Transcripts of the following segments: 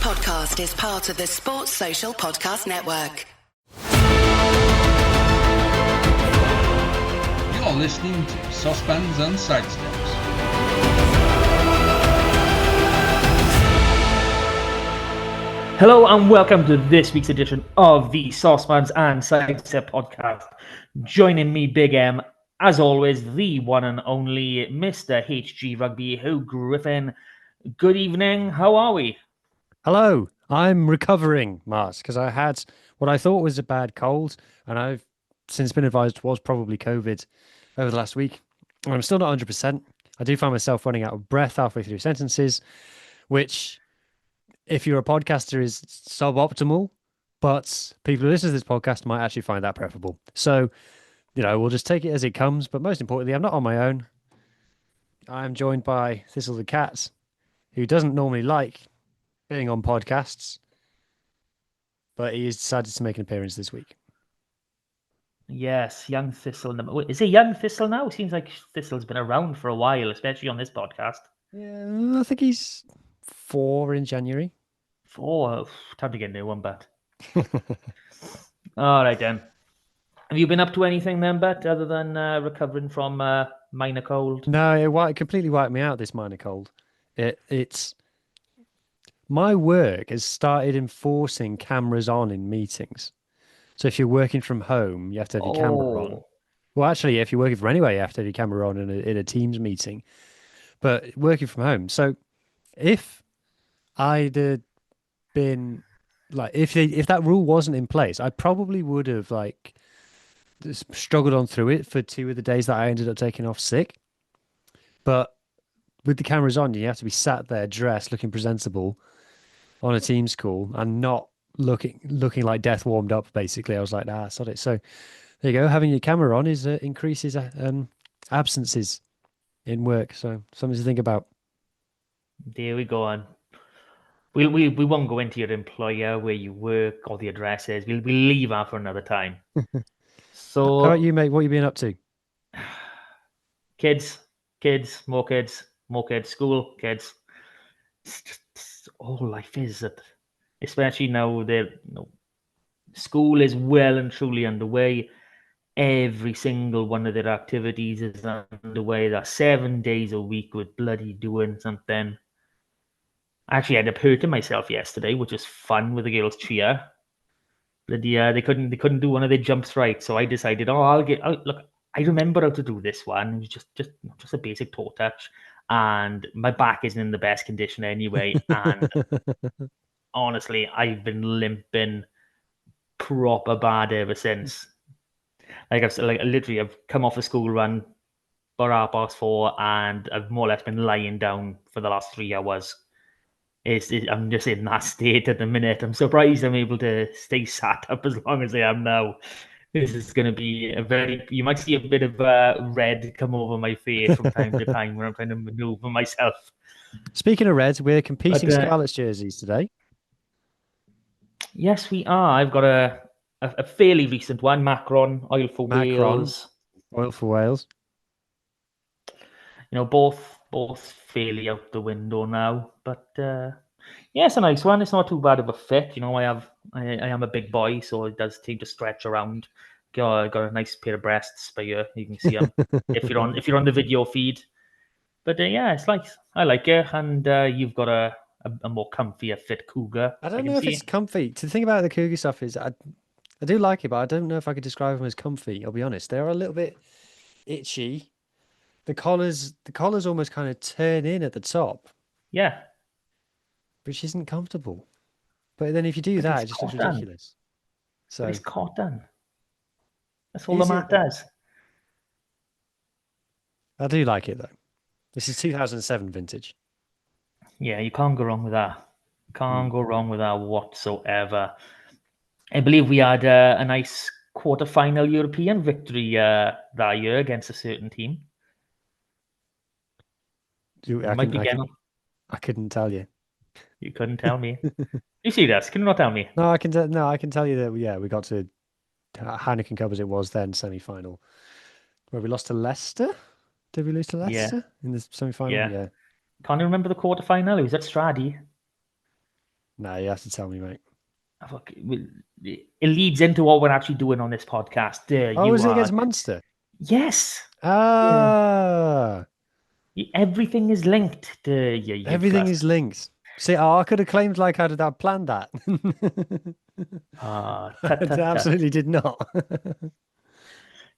podcast is part of the Sports Social Podcast Network. You're listening to Saucepans and Sidesteps. Hello and welcome to this week's edition of the Saucepans and Sidestep podcast. Joining me, Big M, as always, the one and only Mr. HG Rugby, Hugh Griffin. Good evening. How are we? Hello. I'm recovering, Mars, because I had what I thought was a bad cold, and I've since been advised was probably COVID over the last week. And I'm still not 100%. I do find myself running out of breath halfway through sentences, which, if you're a podcaster, is suboptimal, but people who listen to this podcast might actually find that preferable. So, we'll just take it as it comes. But most importantly, I'm not on my own. I'm joined by Thistle the Cat, who doesn't normally like being on podcasts, but he has decided to make an appearance this week. Yes, young Thistle. Is it young Thistle now? It seems like Thistle's been around for a while, especially on this podcast. Yeah, I think he's 4 in January. 4? Time to get a new one, but. All right, then. Have you been up to anything then, Bet, other than recovering from minor cold? No, it completely wiped me out, this minor cold. It's my work has started enforcing cameras on in meetings. So if you're working from home, you have to have your camera on. Well, actually, if you're working from anywhere, you have to have your camera on in a Teams meeting. But working from home. So if I'd been if that rule wasn't in place, I probably would have struggled on through it for 2 of the days that I ended up taking off sick. But with the cameras on, you have to be sat there dressed, looking presentable on a Teams call and not looking like death warmed up, basically. I was like, sod it. So there you go. Having your camera on increases absences in work. So something to think about. There we go on. We won't go into your employer, where you work, or the addresses. We'll leave that for another time. So, how about you, mate? What have you been up to? Kids, more kids, school, kids. It's just all life is. Especially now school is well and truly underway. Every single one of their activities is underway. They're 7 days a week with bloody doing something. I actually ended up hurting myself yesterday, which is fun with the girls' cheer. Bloody, they couldn't do one of their jumps right, so I decided, look, I remember how to do this one. It was just a basic toe touch, and my back isn't in the best condition anyway. And honestly, I've been limping proper bad ever since. I've come off a school run for 4:30, and I've more or less been lying down for the last 3 hours. I'm just in that state at the minute. I'm surprised I'm able to stay sat up as long as I am now. This is going to be you might see a bit of red come over my face from time to time when I'm trying to maneuver myself. Speaking of reds, we're competing Scarlets jerseys today. Yes, we are. I've got a fairly recent one, Macron, Oil for Wales. Oil for Wales. Both fairly out the window now, but it's a nice one. It's not too bad of a fit. I am a big boy, so it does take to stretch around. Got a nice pair of breasts by you. You can see them if you're on the video feed. But it's nice. I like it, and you've got a more comfier fit Cougar. I don't know if it's comfy. The thing about the Cougar stuff is I do like it, but I don't know if I could describe them as comfy. I'll be honest. They're a little bit itchy. The collars almost kind of turn in at the top. Yeah. Which isn't comfortable. But then if you do that, it just looks ridiculous. So it's cotton. That's all the mat does. I do like it, though. This is 2007 vintage. Yeah, you can't go wrong with that. Can't go wrong with that whatsoever. I believe we had a nice quarter-final European victory that year against a certain team. I couldn't tell you. You couldn't tell me. You see this? Can you not tell me? No, I can tell you that. We got to Heineken Cup as it was then, semi-final, where we lost to Leicester. Did we lose to Leicester in the semi-final? Yeah. Can't you remember the quarter-final? It was at Stradi. No, you have to tell me, mate. Fuck, it leads into what we're actually doing on this podcast. Is it against Munster? Yes. Ah. Everything is linked to you. Everything is linked. See, I could have claimed like I'd planned that. I absolutely did not.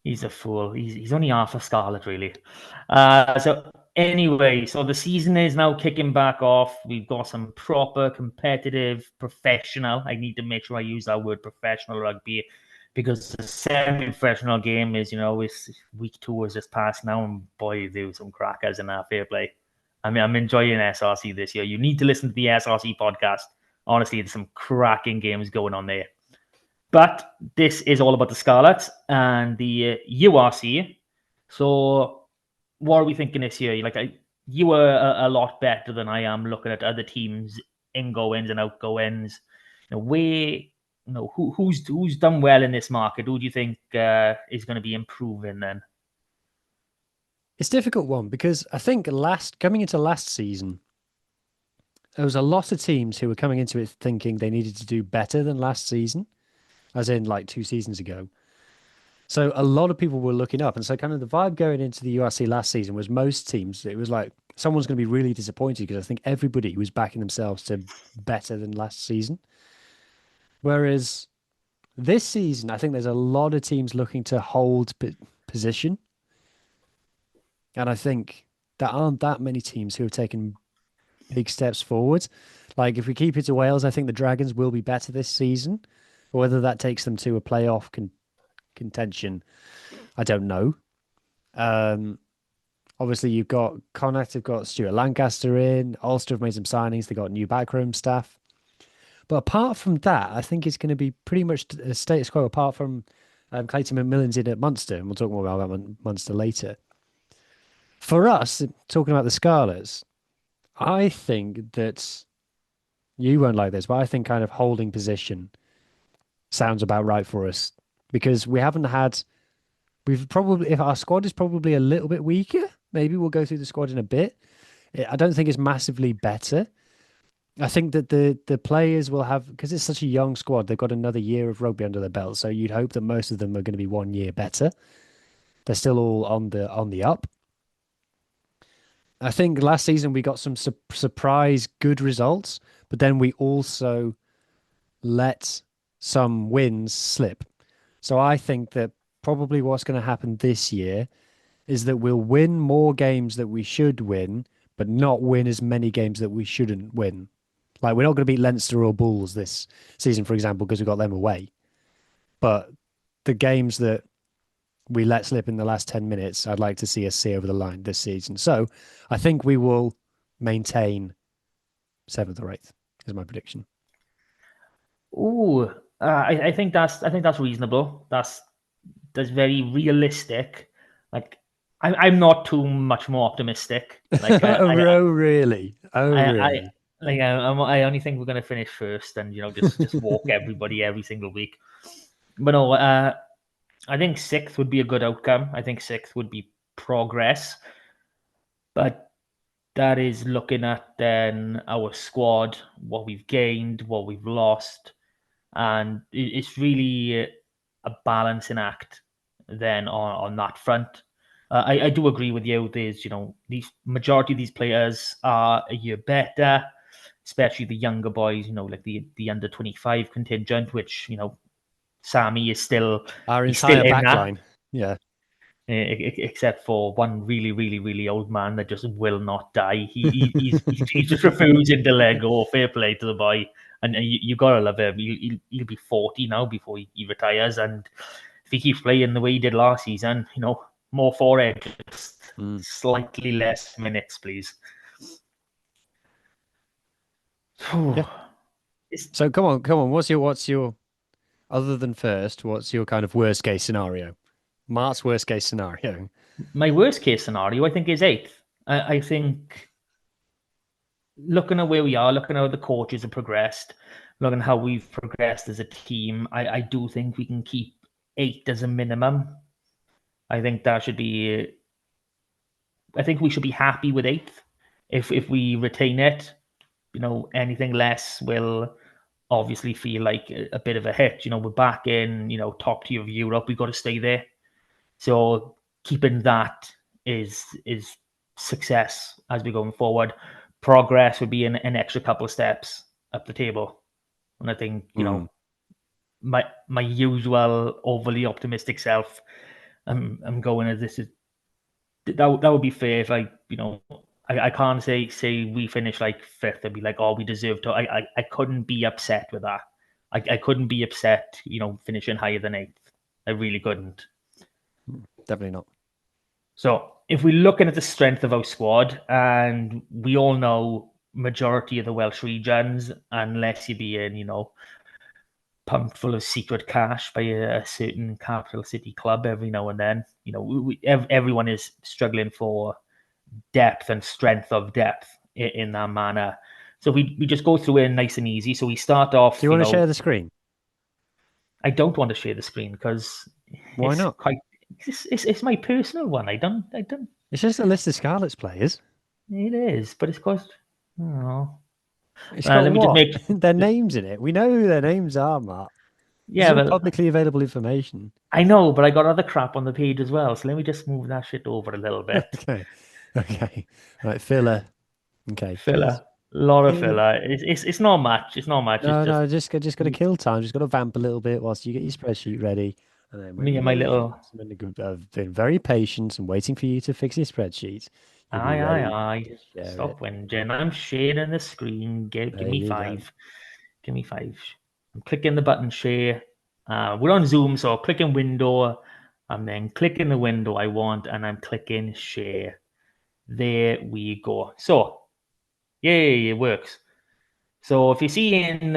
He's a fool. He's only half a Scarlet, really. So anyway, so the season is now kicking back off. We've got some proper, competitive, professional. I need to make sure I use that word, professional rugby, because the semi-professional game is, it's week 2 is just past now, and boy, there's some crackers in that. Fair play. I mean, I'm enjoying SRC this year. You need to listen to the SRC podcast. Honestly, there's some cracking games going on there. But this is all about the Scarlets and the URC. So what are we thinking this year? You were a lot better than I am looking at other teams' ingoings and outgoings. Who's done well in this market? Who do you think is going to be improving then? It's a difficult one because I think coming into last season, there was a lot of teams who were coming into it thinking they needed to do better than last season, as in like 2 seasons ago. So a lot of people were looking up. And so kind of the vibe going into the URC last season was most teams, it was like someone's going to be really disappointed because I think everybody was backing themselves to better than last season. Whereas this season, I think there's a lot of teams looking to hold position. And I think there aren't that many teams who have taken big steps forward. Like if we keep it to Wales, I think the Dragons will be better this season. But whether that takes them to a playoff contention, I don't know. Obviously, you've got Connacht, have got Stuart Lancaster in. Ulster have made some signings. They've got new backroom staff. But apart from that, I think it's going to be pretty much a status quo apart from Clayton McMillan's in at Munster. And we'll talk more about Munster later. For us, talking about the Scarlets, I think that you won't like this, but I think kind of holding position sounds about right for us because if our squad is probably a little bit weaker, maybe we'll go through the squad in a bit. I don't think it's massively better. I think that the players will have, because it's such a young squad, they've got another year of rugby under their belt. So you'd hope that most of them are going to be 1 year better. They're still all on the up. I think last season we got some surprise good results, but then we also let some wins slip. So I think that probably what's going to happen this year is that we'll win more games that we should win, but not win as many games that we shouldn't win. Like we're not going to beat Leinster or Bulls this season, for example, because we got them away. But the games that we let slip in the last 10 minutes, I'd like to see us see over the line this season. So I think we will maintain 7th or 8th is my prediction. I think that's reasonable. That's very realistic. Like I'm not too much more optimistic. Like really? I only think we're going to finish first and just walk everybody every single week. But no, I think 6th would be a good outcome. I think 6th would be progress. But that is looking at then our squad, what we've gained, what we've lost. And it's really a balancing act then on that front. I do agree with you. There's, these majority of these players are a year better, especially the younger boys, like the under 25 contingent, which, Sammy is still our entire backline. Yeah. Except for one really, really, really old man that just will not die. He's just refusing to let go. Fair play to the boy. And you got to love him. He'll be 40 now before he retires. And if he keeps playing the way he did last season, more for it. Just slightly less minutes, please. Yeah. So come on. What's your other than first? What's your kind of worst case scenario? Mark's worst case scenario. My worst case scenario, I think, is 8th. I think looking at where we are, looking at how the coaches have progressed, looking at how we've progressed as a team, I do think we can keep 8th as a minimum. I think that should be. I think we should be happy with 8th if we retain it. anything less will obviously feel like a bit of a hit. We're back in, top tier of Europe. We've got to stay there. So keeping that is success as we're going forward. Progress would be an extra couple of steps up the table. And I think, my usual overly optimistic self, I'm going as this is that would be fair if I can't say we finish like fifth and be like, oh, we deserve to. I couldn't be upset with that. I couldn't be upset, finishing higher than eighth. I really couldn't. Definitely not. So if we're looking at the strength of our squad, and we all know majority of the Welsh regions, unless you're being, pumped full of secret cash by a certain capital city club every now and then, everyone is struggling for depth and strength of depth in that manner. So we just go through it nice and easy. So we start off. Do you want to share the screen? I don't want to share the screen because why not? It's my personal one. I don't. It's just a list of Scarlets players. It is, but it's cost. Oh. It's got let me what? just make their names in it. We know who their names are, Mark. Yeah, but publicly available information. I know, but I got other crap on the page as well. So let me just move that shit over a little bit. Okay. Right, filler. Okay. Filler. A lot of filler. It's not much. It's not much. No, just got to kill time. Just got to vamp a little bit whilst you get your spreadsheet ready. And then me and my little. I've been very patient and waiting for you to fix your spreadsheet. Aye. Stop whinging. I'm sharing the screen. Give me 5. Give me 5. I'm clicking the button share. We're on Zoom, so clicking window. I'm then clicking the window I want, and I'm clicking share. There we go. So, yay, it works. So if you see in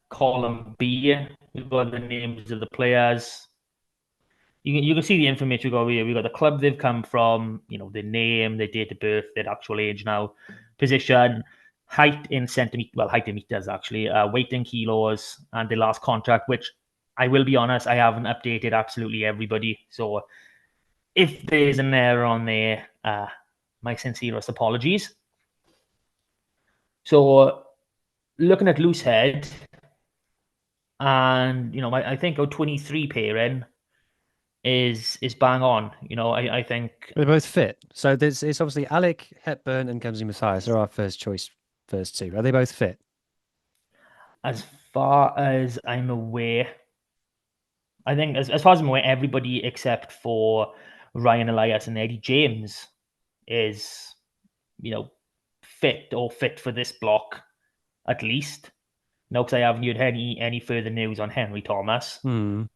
column B, we've got the names of the players. You can see the information we got here. We got the club they've come from, their name, their date of birth, their actual age now, position, height in centimeters, height in meters actually, weight in kilos, and the last contract, which I will be honest, I haven't updated absolutely everybody. So if there's an error on there, my sincerest apologies. So looking at loose head, and I think our 23 pairing is bang on. I think they're both fit. So it's obviously Alec, Hepburn, and Kemsley Mathias are our first choice, first two. Are they both fit? As far as I'm aware, I think as far as I'm aware, everybody except for Ryan Elias and Eddie James is, fit for this block, at least. No, because I haven't heard any further news on Henry Thomas,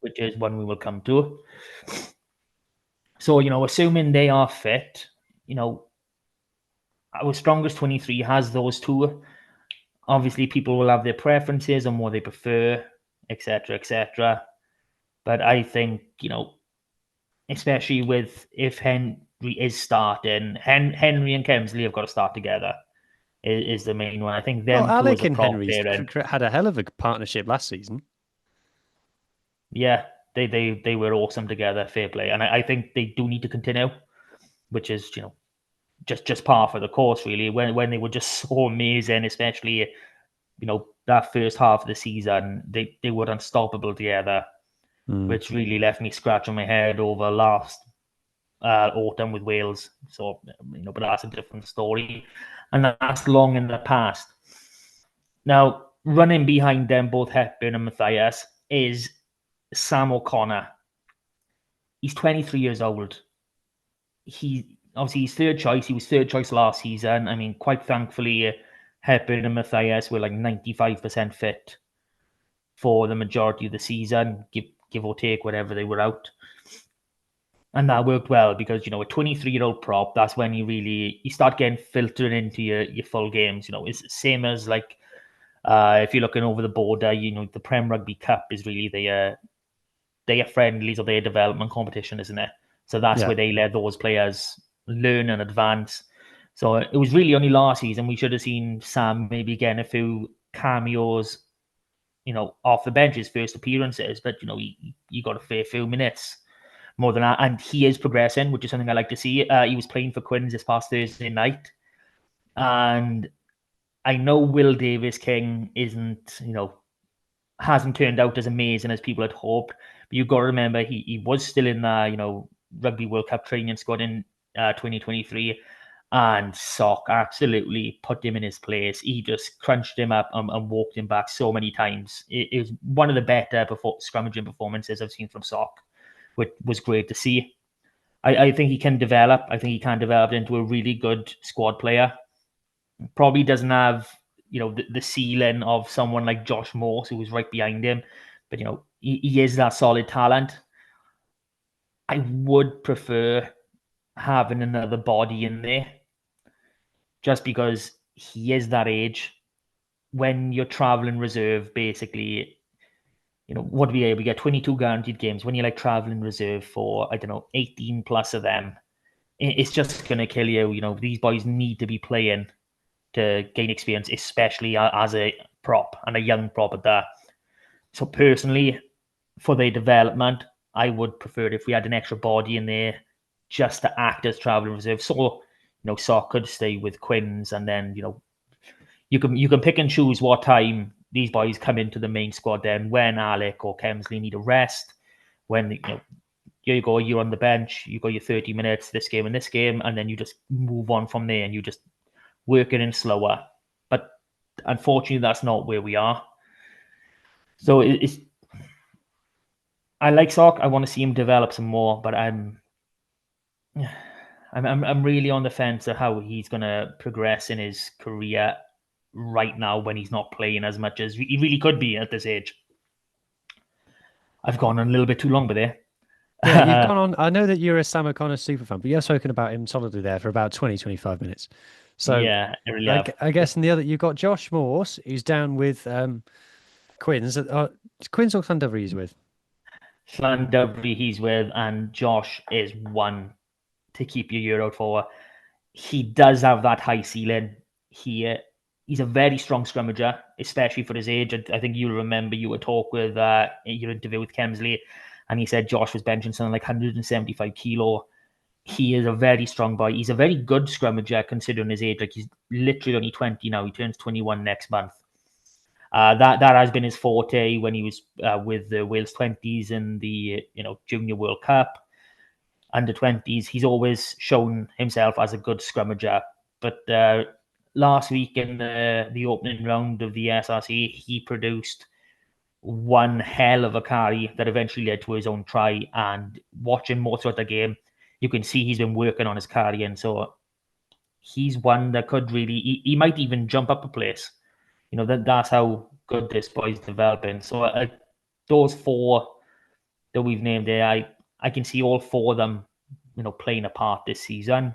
which is one we will come to. So, assuming they are fit, our strongest 23 has those two. Obviously, people will have their preferences on what they prefer, etc., etc. But I think, especially with if Henry is starting, Henry and Kemsley have got to start together. Is the main one. I think them two Alec as a and prop Henry had a hell of a partnership last season. Yeah, they were awesome together. Fair play, and I think they do need to continue, which is just par for the course really. When they were just so amazing, especially that first half of the season, they were unstoppable together, which really left me scratching my head over last autumn with Wales. So but that's a different story. And that's long in the past. Now, running behind them, both Hepburn and Mathias, is Sam O'Connor. He's 23 years old. He's third choice. He was third choice last season. I mean, quite thankfully, Hepburn and Mathias were like 95% fit for the majority of the season, give or take, whatever they were out. And that worked well because, a 23-year-old prop, that's when you start getting filtered into your full games. It's the same as like if you're looking over the border, the Prem Rugby Cup is really their friendlies or their development competition, isn't it? So that's where they let those players learn and advance. So it was really only last season we should have seen Sam maybe getting a few cameos, off the bench, his first appearances, but he got a fair few minutes. More than that, and he is progressing, which is something I like to see. He was playing for Quins this past Thursday night, and I know Will Davis-King hasn't turned out as amazing as people had hoped. But you've got to remember he was still in the Rugby World Cup training squad in 2023, and Sock absolutely put him in his place. He just crunched him up and walked him back so many times. It was one of the better scrummaging performances I've seen from Sock, which was great to see. I think he can develop. I think he can develop into a really good squad player. Probably doesn't have the ceiling of someone like Josh Morse, who was right behind him, but he is that solid talent. I would prefer having another body in there, just because he is that age. When you're traveling reserve, basically, what do we get? We get 22 guaranteed games. When you're like traveling reserve for, 18 plus of them, it's just going to kill you. These boys need to be playing to gain experience, especially as a prop, and a young prop at that. So personally, for their development, I would prefer it if we had an extra body in there just to act as traveling reserve. So, Sock could stay with Quins, and then, you can pick and choose what time these boys come into the main squad then, when Alec or Kemsley need a rest, when, you go, you're on the bench, you got your 30 minutes, this game and this game, and then you just move on from there and you just work it in slower. But unfortunately, that's not where we are. So I like Sock. I want to see him develop some more, but I'm really on the fence of how he's going to progress in his career right now when he's not playing as much as he really could be at this age. I've gone on a little bit too long with there. Yeah, you've gone on. I know that you're a Sam O'Connor super fan, but you've spoken about him solidly there for about 20, 25 minutes. So yeah, I really have. I guess in the other, you've got Josh Morse, who's down with Quins. Quins or Llandovery he's with? Llandovery he's with, and Josh is one to keep your ear out for. He does have that high ceiling. He's a very strong scrummager, especially for his age. I think you'll remember you were talk with your interview with Kemsley, and he said Josh was benching something like 175 kilo. He is a very strong boy. He's a very good scrummager considering his age. Like, he's literally only 20 now. He turns 21 next month. That has been his forte when he was with the Wales 20s in the Junior World Cup. Under 20s, he's always shown himself as a good scrummager. But last week in the opening round of the SRC, he produced one hell of a carry that eventually led to his own try. And watching more throughout the game, you can see he's been working on his carrying. So he's one that could really, he might even jump up a place. That's how good this boy's developing. So those four that we've named there, I can see all four of them, playing a part this season.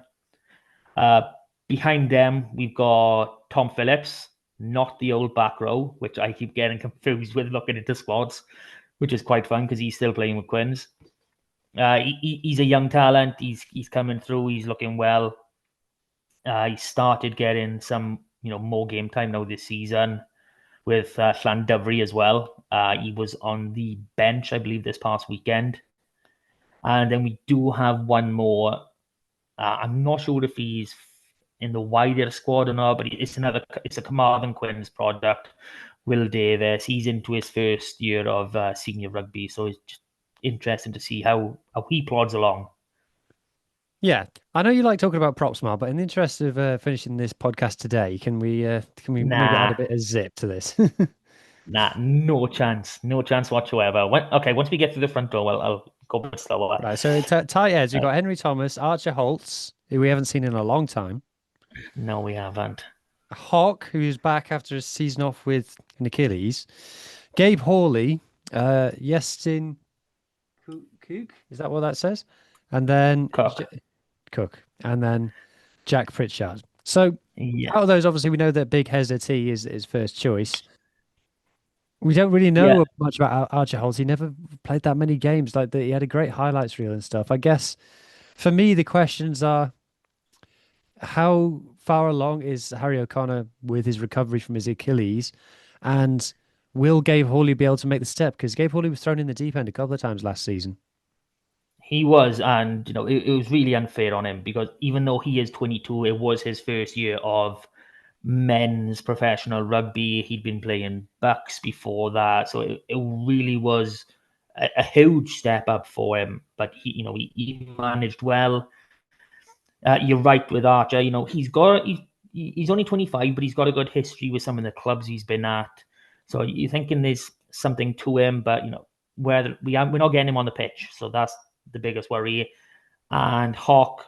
Behind them, we've got Tom Phillips, not the old back row, which I keep getting confused with looking into squads, which is quite fun because he's still playing with Quins. He's a young talent. He's coming through. He's looking well. He started getting some, more game time now this season with Llandovery as well. He was on the bench, I believe, this past weekend. And then we do have one more. I'm not sure if he's in the wider squad or not, but it's a Carmarthen Quins product. Will Davis. He's into his first year of senior rugby, so it's just interesting to see how he plods along. Yeah, I know you like talking about props, Mark, but in the interest of finishing this podcast today, can we maybe add a bit of zip to this? Nah, no chance whatsoever. Once we get through the front door, I'll go a bit slower. Right, so tight heads, we've got Henry Thomas, Archer Holtz, who we haven't seen in a long time. No, we haven't. Hawk, who's back after a season off with an Achilles. Gabe Hawley, Yestin Cook, is that what that says? And then Cook, and then Jack Pritchard. So out of those, obviously, we know that Big Hezza T is his first choice. We don't really know much about Archer Holtz. He never played that many games. He had a great highlights reel and stuff. I guess for me, the questions are, how far along is Harry O'Connor with his recovery from his Achilles? And will Gabe Hawley be able to make the step? Because Gabe Hawley was thrown in the deep end a couple of times last season. He was, and it was really unfair on him because even though he is 22, it was his first year of men's professional rugby. He'd been playing Bucks before that, so it really was a huge step up for him. But he managed well. You're right with Archer. He's only 25, but he's got a good history with some of the clubs he's been at. So you're thinking there's something to him, but whether we're not getting him on the pitch, so that's the biggest worry. And Hawk,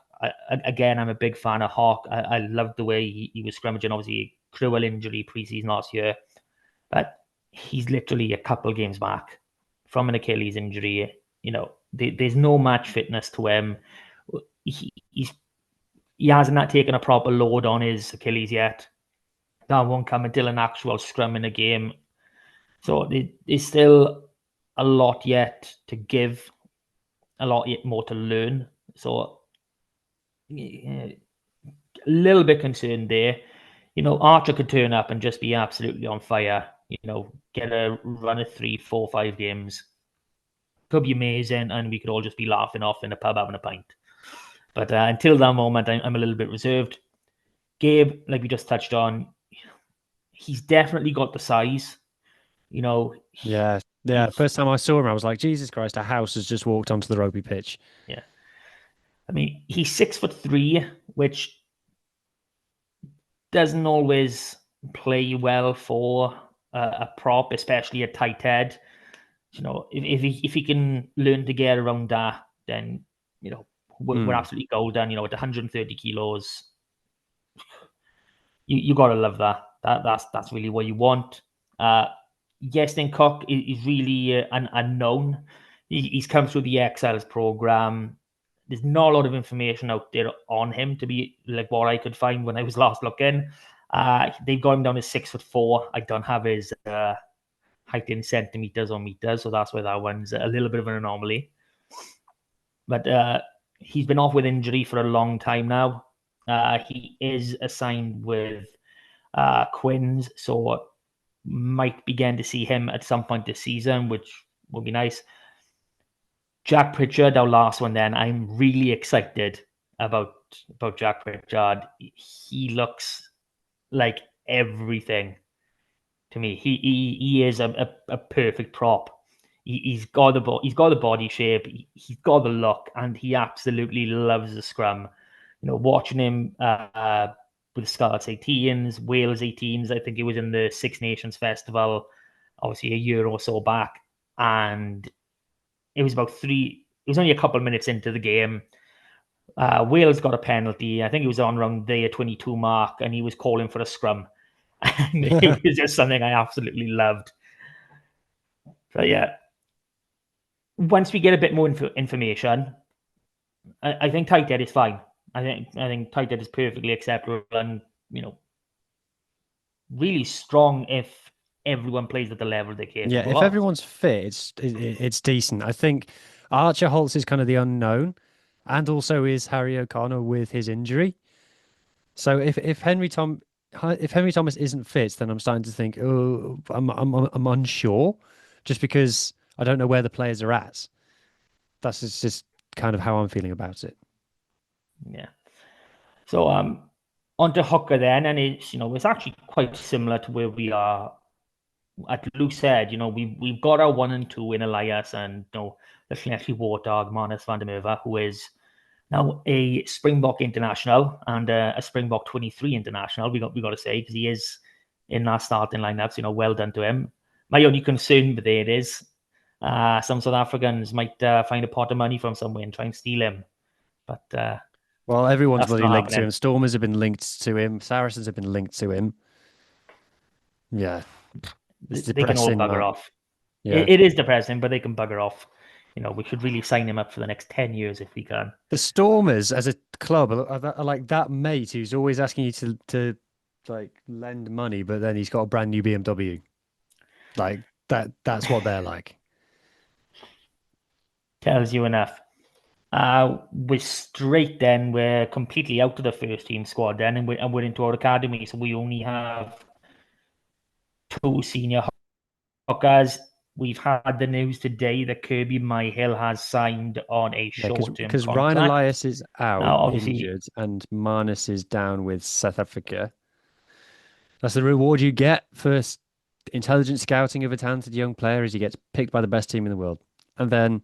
again, I'm a big fan of Hawk. I loved the way he was scrummaging. Obviously, a cruel injury preseason last year, but he's literally a couple games back from an Achilles injury. There's no match fitness to him. He hasn't taken a proper load on his Achilles yet. That won't come until an actual scrum in a game. So there's still a lot yet to give, a lot yet more to learn. So a little bit concerned there. Archer could turn up and just be absolutely on fire. Get a run of 3, 4, 5 games. Could be amazing, and we could all just be laughing off in a pub having a pint. But until that moment, I'm a little bit reserved. Gabe, like we just touched on, he's definitely got the size. Yeah. First time I saw him, I was like, Jesus Christ, a house has just walked onto the rugby pitch. Yeah. I mean, he's 6'3", which doesn't always play well for a prop, especially a tight head. If he can learn to get around that, then we're absolutely golden. At 130 kilos, you gotta love that. That's really what you want. Yestin Cook is really an unknown. He's come through the Exiles program. There's not a lot of information out there on him to be like what I could find when I was last looking. They've got him down to 6'4". I don't have his height in centimeters or meters, so that's why that one's a little bit of an anomaly. But he's been off with injury for a long time now. He is assigned with Quins, so might begin to see him at some point this season, which would be nice. Jack Pritchard, our last one then. I'm really excited about Jack Pritchard. He looks like everything to me. He is a perfect prop. He's got the body shape, he's got the look, and he absolutely loves the scrum. Watching him with Scarlets 18s, Wales 18s, I think it was in the Six Nations Festival, obviously a year or so back, and it was only a couple of minutes into the game. Wales got a penalty. I think it was on around the 22 mark, and he was calling for a scrum. And it was just something I absolutely loved. So yeah, once we get a bit more information, I think tight head is fine. I think tight head is perfectly acceptable, and really strong if everyone plays at the level they can. Yeah, if everyone's fit, it's decent. I think Archer Holtz is kind of the unknown, and also is Harry O'Connor with his injury. So if Henry Thomas isn't fit, then I'm starting to think, oh, I'm unsure, just because I don't know where the players are at. That's just kind of how I'm feeling about it. Yeah. So on to hooker then, and it's actually quite similar to where we are at loose head. We've got our 1 and 2 in Elias and the Llanelli Warthog, Manus van der Merwe, who is now a Springbok international and a Springbok 23 international. We got to say, because he is in our starting lineups. Well done to him. My only concern with it is some South Africans might find a pot of money from somewhere and try and steal him. But well, everyone's bloody linked to him. Stormers have been linked to him. Saracens have been linked to him. Yeah, they can all bugger off. Yeah. It is depressing, but they can bugger off. We should really sign him up for the next 10 years if we can. The Stormers as a club are like that mate who's always asking you to like lend money, but then he's got a brand new BMW. Like that's what they're like. Tells you enough. We're straight then. We're completely out of the first team squad then, and we're into our academy. So we only have 2 senior hookers. We've had the news today that Kirby Myhill has signed on a short-term contract. Because Ryan Elias is out, injured, and Manus is down with South Africa. That's the reward you get for intelligent scouting of a talented young player, is he gets picked by the best team in the world. And then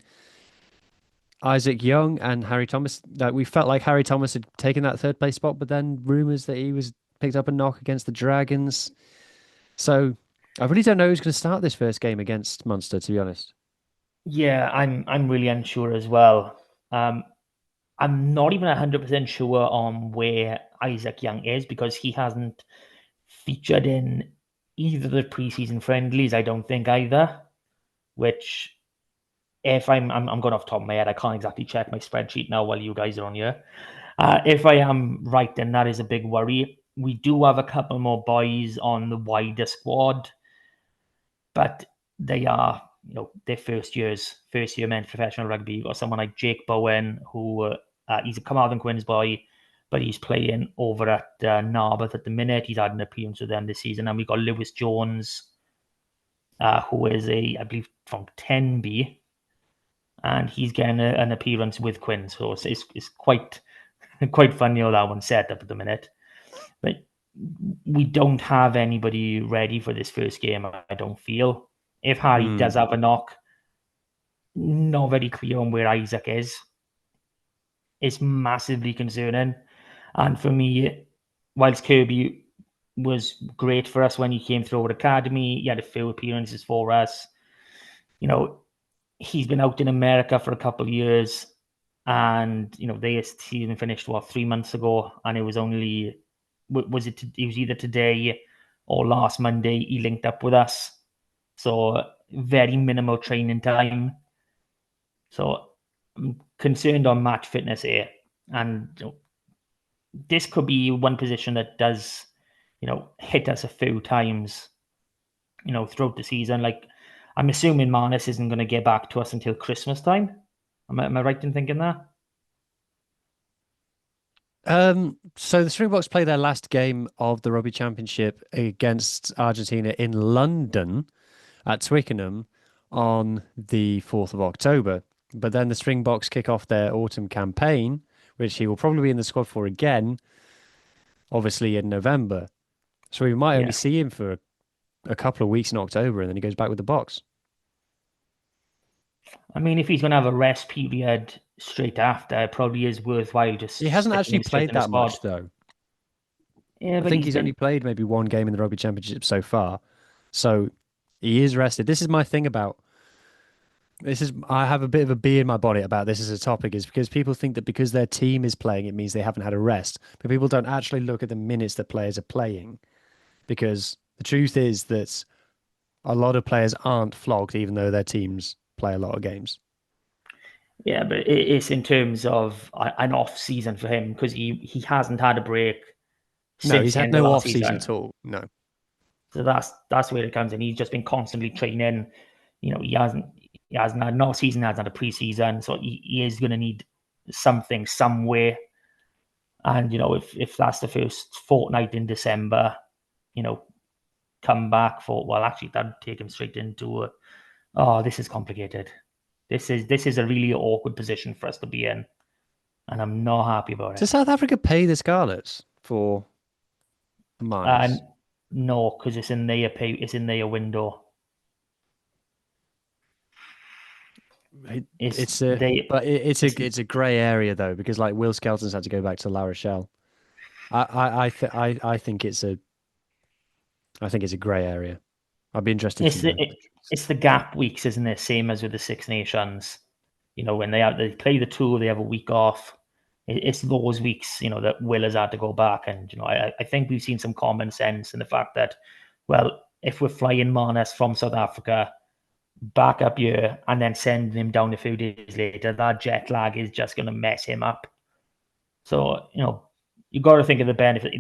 Isaac Young and Harry Thomas, that we felt like Harry Thomas had taken that third place spot, but then rumours that he was picked up a knock against the Dragons. So I really don't know who's going to start this first game against Munster, to be honest. Yeah, I'm really unsure as well. I'm not even 100% sure on where Isaac Young is, because he hasn't featured in either of the preseason friendlies, I don't think either. Which, if I'm going off the top of my head, I can't exactly check my spreadsheet now while you guys are on here. If I am right, then that is a big worry. We do have a couple more boys on the wider squad, but they are, their first year men professional rugby. You've got someone like Jake Bowen, who he's a Carmarthen Quins boy, but he's playing over at Narberth at the minute. He's had an appearance with them this season. And we've got Lewis Jones, who is I believe, from Tenby, and he's getting an appearance with Quins. So it's quite funny how that one's set up at the minute. But we don't have anybody ready for this first game, I don't feel. If Harry does have a knock, not very clear on where Isaac is. It's massively concerning. And for me, whilst Kirby was great for us when he came through our academy, he had a few appearances for us. He's been out in America for a couple of years, and their season finished 3 months ago, and it was only it was either today or last Monday he linked up with us. So very minimal training time. So I'm concerned on match fitness here, and this could be one position that does, hit us a few times, throughout the season. Like, I'm assuming Marnus isn't going to get back to us until Christmas time. Am I right in thinking that? So the Springboks play their last game of the Rugby Championship against Argentina in London at Twickenham on the 4th of October. But then the Springboks kick off their autumn campaign, which he will probably be in the squad for again, obviously in November. So we might only see him for a couple of weeks in October, and then he goes back with the Boks. I mean, if he's going to have a rest period straight after, it probably is worthwhile just. He hasn't actually played that much, though. Yeah, I think he's only played maybe one game in the Rugby Championship so far. So he is rested. This is my thing about I have a bit of a bee in my body about this as a topic, is because people think that because their team is playing, it means they haven't had a rest. But people don't actually look at the minutes that players are playing, because the truth is that a lot of players aren't flogged, even though their teams play a lot of games. Yeah, but it's in terms of an off season for him, because he hasn't had a break. No, he's had no off season at all. No. So that's where it comes in. He's just been constantly training. He hasn't had an off season, hasn't had a preseason, so he is going to need something somewhere. And if that's the first fortnight in December, come back for, actually that'd take him straight into this is complicated. This is a really awkward position for us to be in, and I'm not happy about it. Does South Africa pay the Scarlets for Marnus? No, because it's in their window. It's a grey area though, because like Will Skelton's had to go back to La Rochelle. I think it's a grey area. I'd be interested. It's the gap weeks, isn't it? Same as with the Six Nations. When they play the tour, they have a week off. It's those weeks, that Will has had to go back. And, I think we've seen some common sense in the fact that, well, if we're flying Marnus from South Africa back up here and then sending him down a few days later, that jet lag is just going to mess him up. So, you've got to think of the benefit.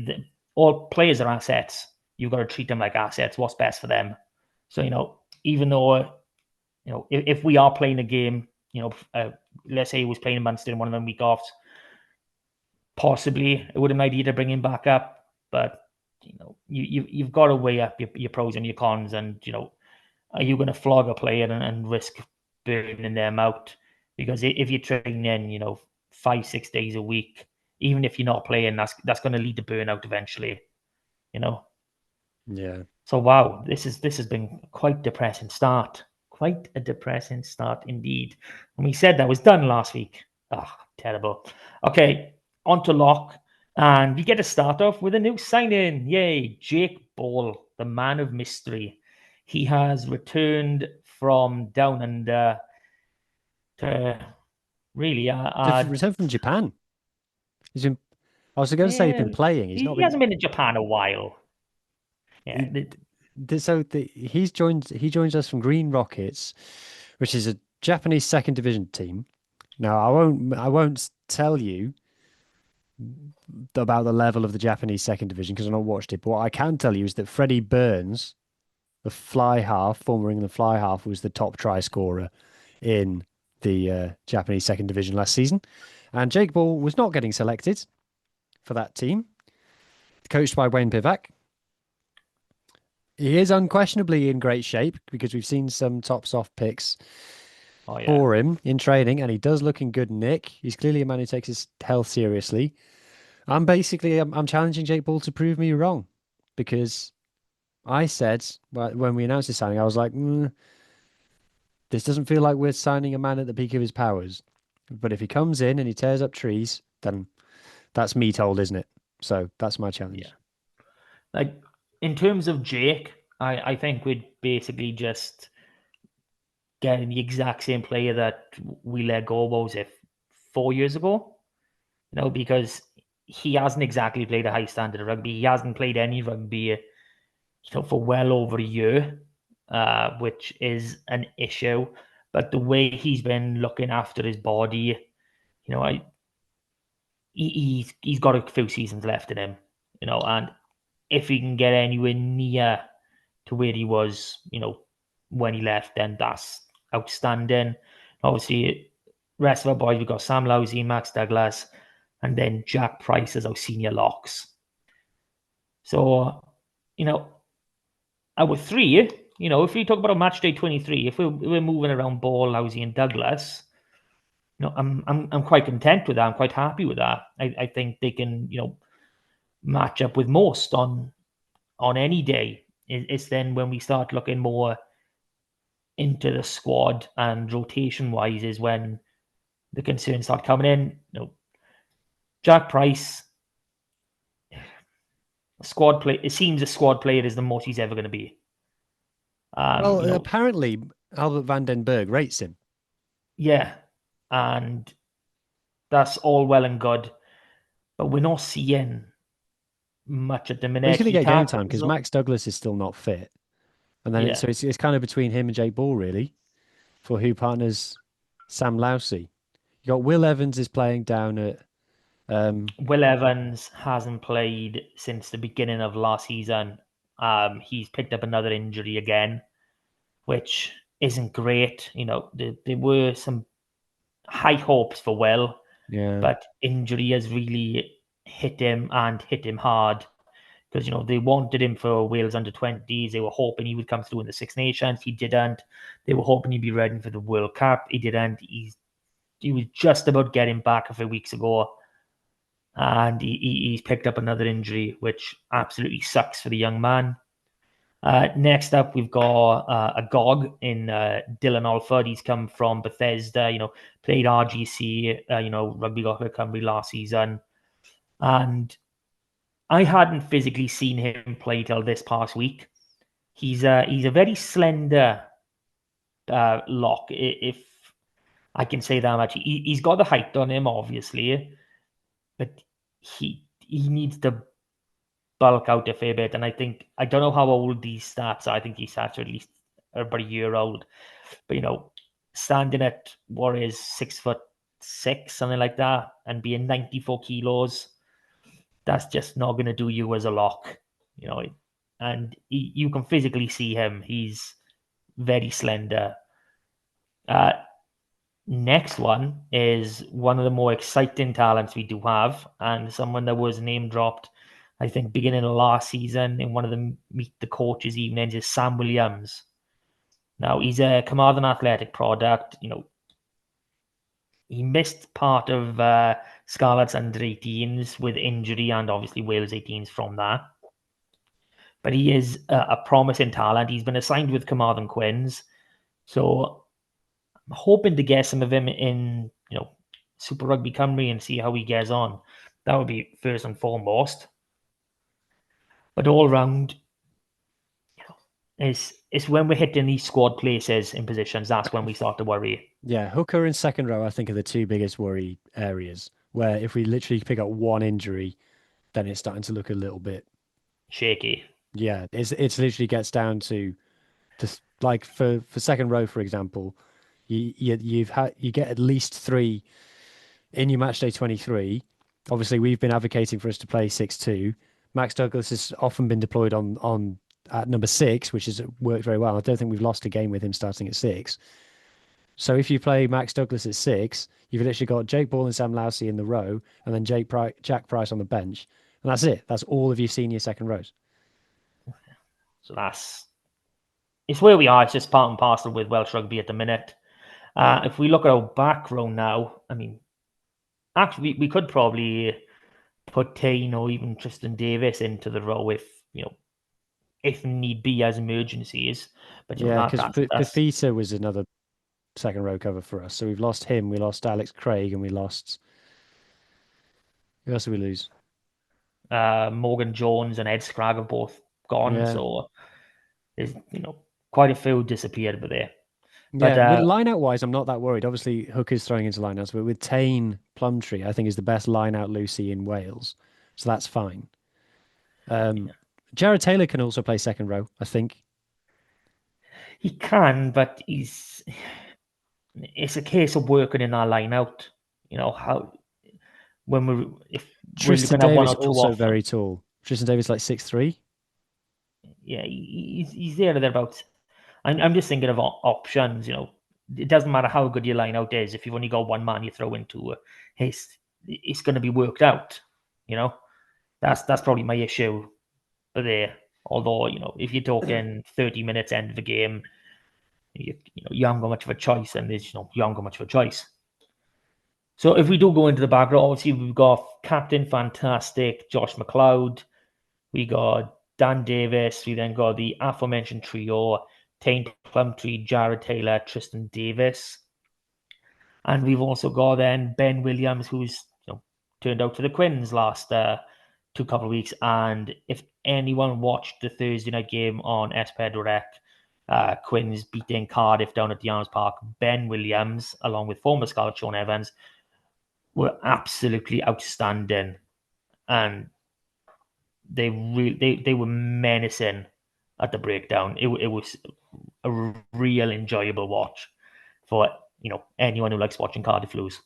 All players are assets. You've got to treat them like assets. What's best for them? So, even though, if we are playing a game, let's say he was playing in Munster in one of them week offs, possibly it would have made you to bring him back up. But, you've got to weigh up your pros and your cons. And, are you going to flog a player and risk burning them out? Because if you're training, 5-6 days a week, even if you're not playing, that's going to lead to burnout eventually, Yeah. So wow, this has been quite a depressing start. Quite a depressing start indeed. And we said that was done last week. Oh, terrible. Okay, on to lock. And we get to start off with a new signing. Yay, Jake Ball, the man of mystery. He has returned from down under to really Returned from Japan. He's been. I was going to say he's yeah, been playing. He's not he been. hasn't been in Japan a while. Yeah, He joins us from Green Rockets, which is a Japanese second division team. Now I won't tell you about the level of the Japanese second division because I've not watched it. But what I can tell you is that Freddie Burns, the fly half, former England fly half, was the top try scorer in the Japanese second division last season. And Jake Ball was not getting selected for that team, coached by Wayne Pivac. He is unquestionably in great shape because we've seen some tops off picks for him in training, and he does look in good nick. He's clearly a man who takes his health seriously. I'm challenging Jake Ball to prove me wrong because I said when we announced his signing, I was like, this doesn't feel like we're signing a man at the peak of his powers. But if he comes in and he tears up trees, then that's me told, isn't it? So that's my challenge. Yeah. Like in terms of Jake, I think we'd basically just get the exact same player that we let go, what was it, 4 years ago? Because he hasn't exactly played a high standard of rugby. He hasn't played any rugby, for well over a year, which is an issue. But the way he's been looking after his body, he's got a few seasons left in him, and if he can get anywhere near to where he was, when he left, then that's outstanding. Obviously, rest of our boys, we've got Sam Lousy, Max Douglas, and then Jack Price as our senior locks. So, our three, if we talk about a match day 23, if we're moving around Ball, Lousy, and Douglas, I'm quite content with that. I'm quite happy with that. I think they can, match up with most on any day. It's then when we start looking more into the squad and rotation wise is when the concerns start coming in. Jack Price, squad play. It seems a squad player is the most he's ever going to be. Apparently Albert van den Berg rates him. Yeah, and that's all well and good, but we're not seeing much at the minute. He's going to get game time because Max Douglas is still not fit, and then it's kind of between him and Jake Ball really, for who partners Sam Lousy. You got Will Evans is playing down at. Will Evans hasn't played since the beginning of last season. He's picked up another injury again, which isn't great. There were some high hopes for Will, but injury has really hit him and hit him hard because they wanted him for Wales under-20s. They were hoping he would come through in the Six Nations. He didn't. They were hoping he'd be ready for the World Cup. He didn't. He was just about getting back a few weeks ago, and he's picked up another injury, which absolutely sucks for the young man. Next up, we've got a GOG in Dylan Alford. He's come from Bethesda, played RGC, Rugby Goccer Cymru last season. And I hadn't physically seen him play till this past week. He's a very slender lock, if I can say that much. He's got the height on him, obviously, but he needs to bulk out a fair bit. And I don't know how old these stats are. I think these stats are at least about a year old. But standing at what is 6'6", something like that, and being 94 kilos, that's just not going to do you as a lock. And you can physically see him. He's very slender. Next one is one of the more exciting talents we do have, and someone that was name dropped, I think, beginning of last season in one of the Meet the Coaches evenings, is Sam Williams. Now, he's a Carmarthen Athletic product. He missed part of Scarlets under 18s with injury and obviously Wales 18s from that. but he is a promising talent. He's been assigned with Carmarthen Quins, so I'm hoping to get some of him in, Super Rugby Cymru and see how he gets on. That would be first and foremost. But all round, it's when we're hitting these squad places in positions, that's when we start to worry. Yeah, hooker and second row, I think, are the two biggest worry areas. Where if we literally pick up one injury, then it's starting to look a little bit shaky. Yeah, it's literally gets down to like for second row, for example, you get at least 3 in your match day 23. Obviously, we've been advocating for us to play 6-2. Max Douglas has often been deployed on at number 6, which has worked very well. I don't think we've lost a game with him starting at 6. So if you play Max Douglas at 6, you've literally got Jake Ball and Sam Lousy in the row, and then Jack Price on the bench, and that's it. That's all of your senior second rows. So it's where we are. It's just part and parcel with Welsh rugby at the minute. If we look at our back row now, I mean, actually, we could probably put Tane or even Tristan Davis into the row if need be as emergencies. But yeah, because Bethita was another second row cover for us. So we've lost him, we lost Alex Craig, and we lost. Who else did we lose? Morgan Jones and Ed Scragg have both gone. Yeah. So there's quite a few disappeared over there. But, yeah, with line out wise, I'm not that worried. Obviously, Hooker's throwing into line outs, but with Tane Plumtree, I think is the best line out Lucy in Wales. So that's fine. Jared Taylor can also play second row, I think. He can, but it's a case of working in our line out. How when if Tristan Davis also very tall. Tristan Davis like 6'3". Yeah, he's there or thereabouts. I'm just thinking of options. It doesn't matter how good your line out is. If you've only got one man you throw into, it's going to be worked out. That's probably my issue there. Although if you're talking 30 minutes end of the game, you haven't got much of a choice, and there's you haven't got much of a choice. So if we do go into the back row, obviously we've got Captain Fantastic, Josh McLeod. We got Dan Davis. We then got the aforementioned trio, Tane Plumtree, Jared Taylor, Tristan Davis. And we've also got then Ben Williams, who's turned out to the Quins last 2 couple of weeks. And if anyone watched the Thursday night game on S4 Rec, Quins beating Cardiff down at the Arms Park, Ben Williams, along with former Scarlet Sean Evans, were absolutely outstanding. And they were menacing at the breakdown. It was a real enjoyable watch for anyone who likes watching Cardiff lose.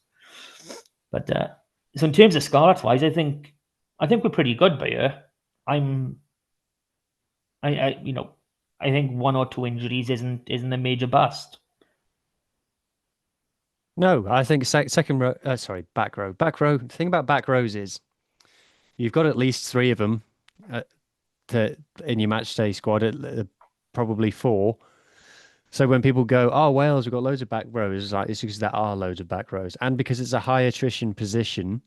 But so in terms of Scarlets wise, I think we're pretty good by here. I think 1 or 2 injuries isn't a major bust. No, I think second row. Back row. Back row. The thing about back rows is you've got at least 3 of them in your match day squad. Probably 4. So when people go, "Oh, Wales, we've got loads of back rows," it's because there are loads of back rows, and because it's a high attrition position,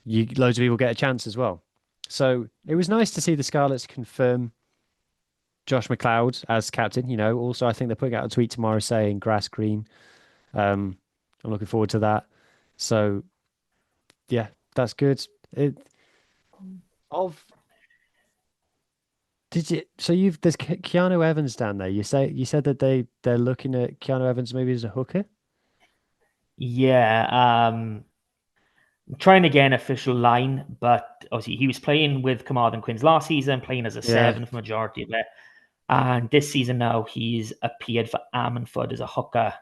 loads of people get a chance as well. So it was nice to see the Scarlets confirm Josh McLeod as captain. Also I think they're putting out a tweet tomorrow saying grass green. I'm looking forward to that. So yeah, that's good. There's Keanu Evans down there. You said that they're looking at Keanu Evans maybe as a hooker. Yeah, I'm trying to get an official line, but obviously he was playing with Carmarthen Quins last season, playing as a 7 for majority of it. And this season now he's appeared for M and Huw as a hooker.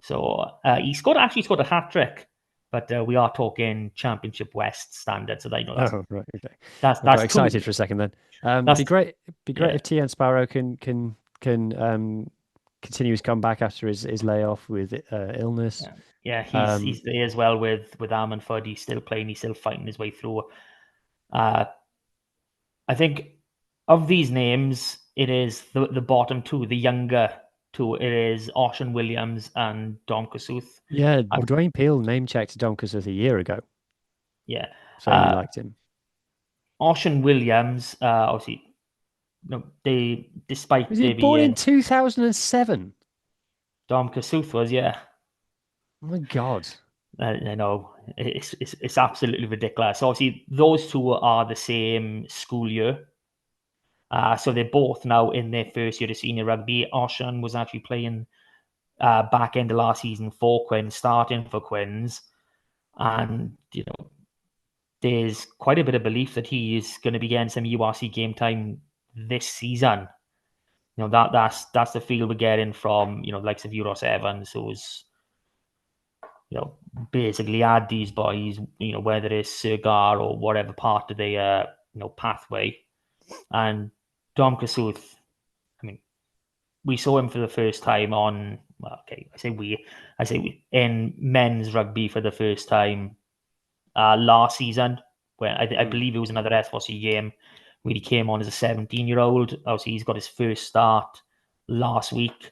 So he actually scored a hat-trick, but we are talking Championship West standard, so that that's right. Okay. That's excited for a second then. It'd be great if TN Sparrow can continue his comeback after his layoff with illness. Yeah, he's there as well with M and Huw. He's still playing. He's still fighting his way through. I think of these names, it is the bottom 2, the younger 2. It is Ocean Williams and Dom Kossuth. Yeah, Dwayne Peel name-checked Dom Kossuth a year ago. Yeah. So he liked him. Ocean Williams, obviously, No, despite Was he there born in being 2007? Dom Kasuth was, yeah. Oh my God. I know it's absolutely ridiculous. Obviously, those two are the same school year. So they're both now in their first year of senior rugby. Oshan was actually playing back end of last season for Quins, starting for Quins. And, there's quite a bit of belief that he is going to be getting some URC game time this season. That's the feel we're getting from, the likes of Euros Evans, who's, basically had these boys, whether it's Cigar or whatever part of the, pathway. And Dom Kasuth, I mean, we saw him for the first time on, I say we, in men's rugby for the first time last season, where I believe it was another S4C game where he came on as a 17-year-old. Obviously, he's got his first start last week.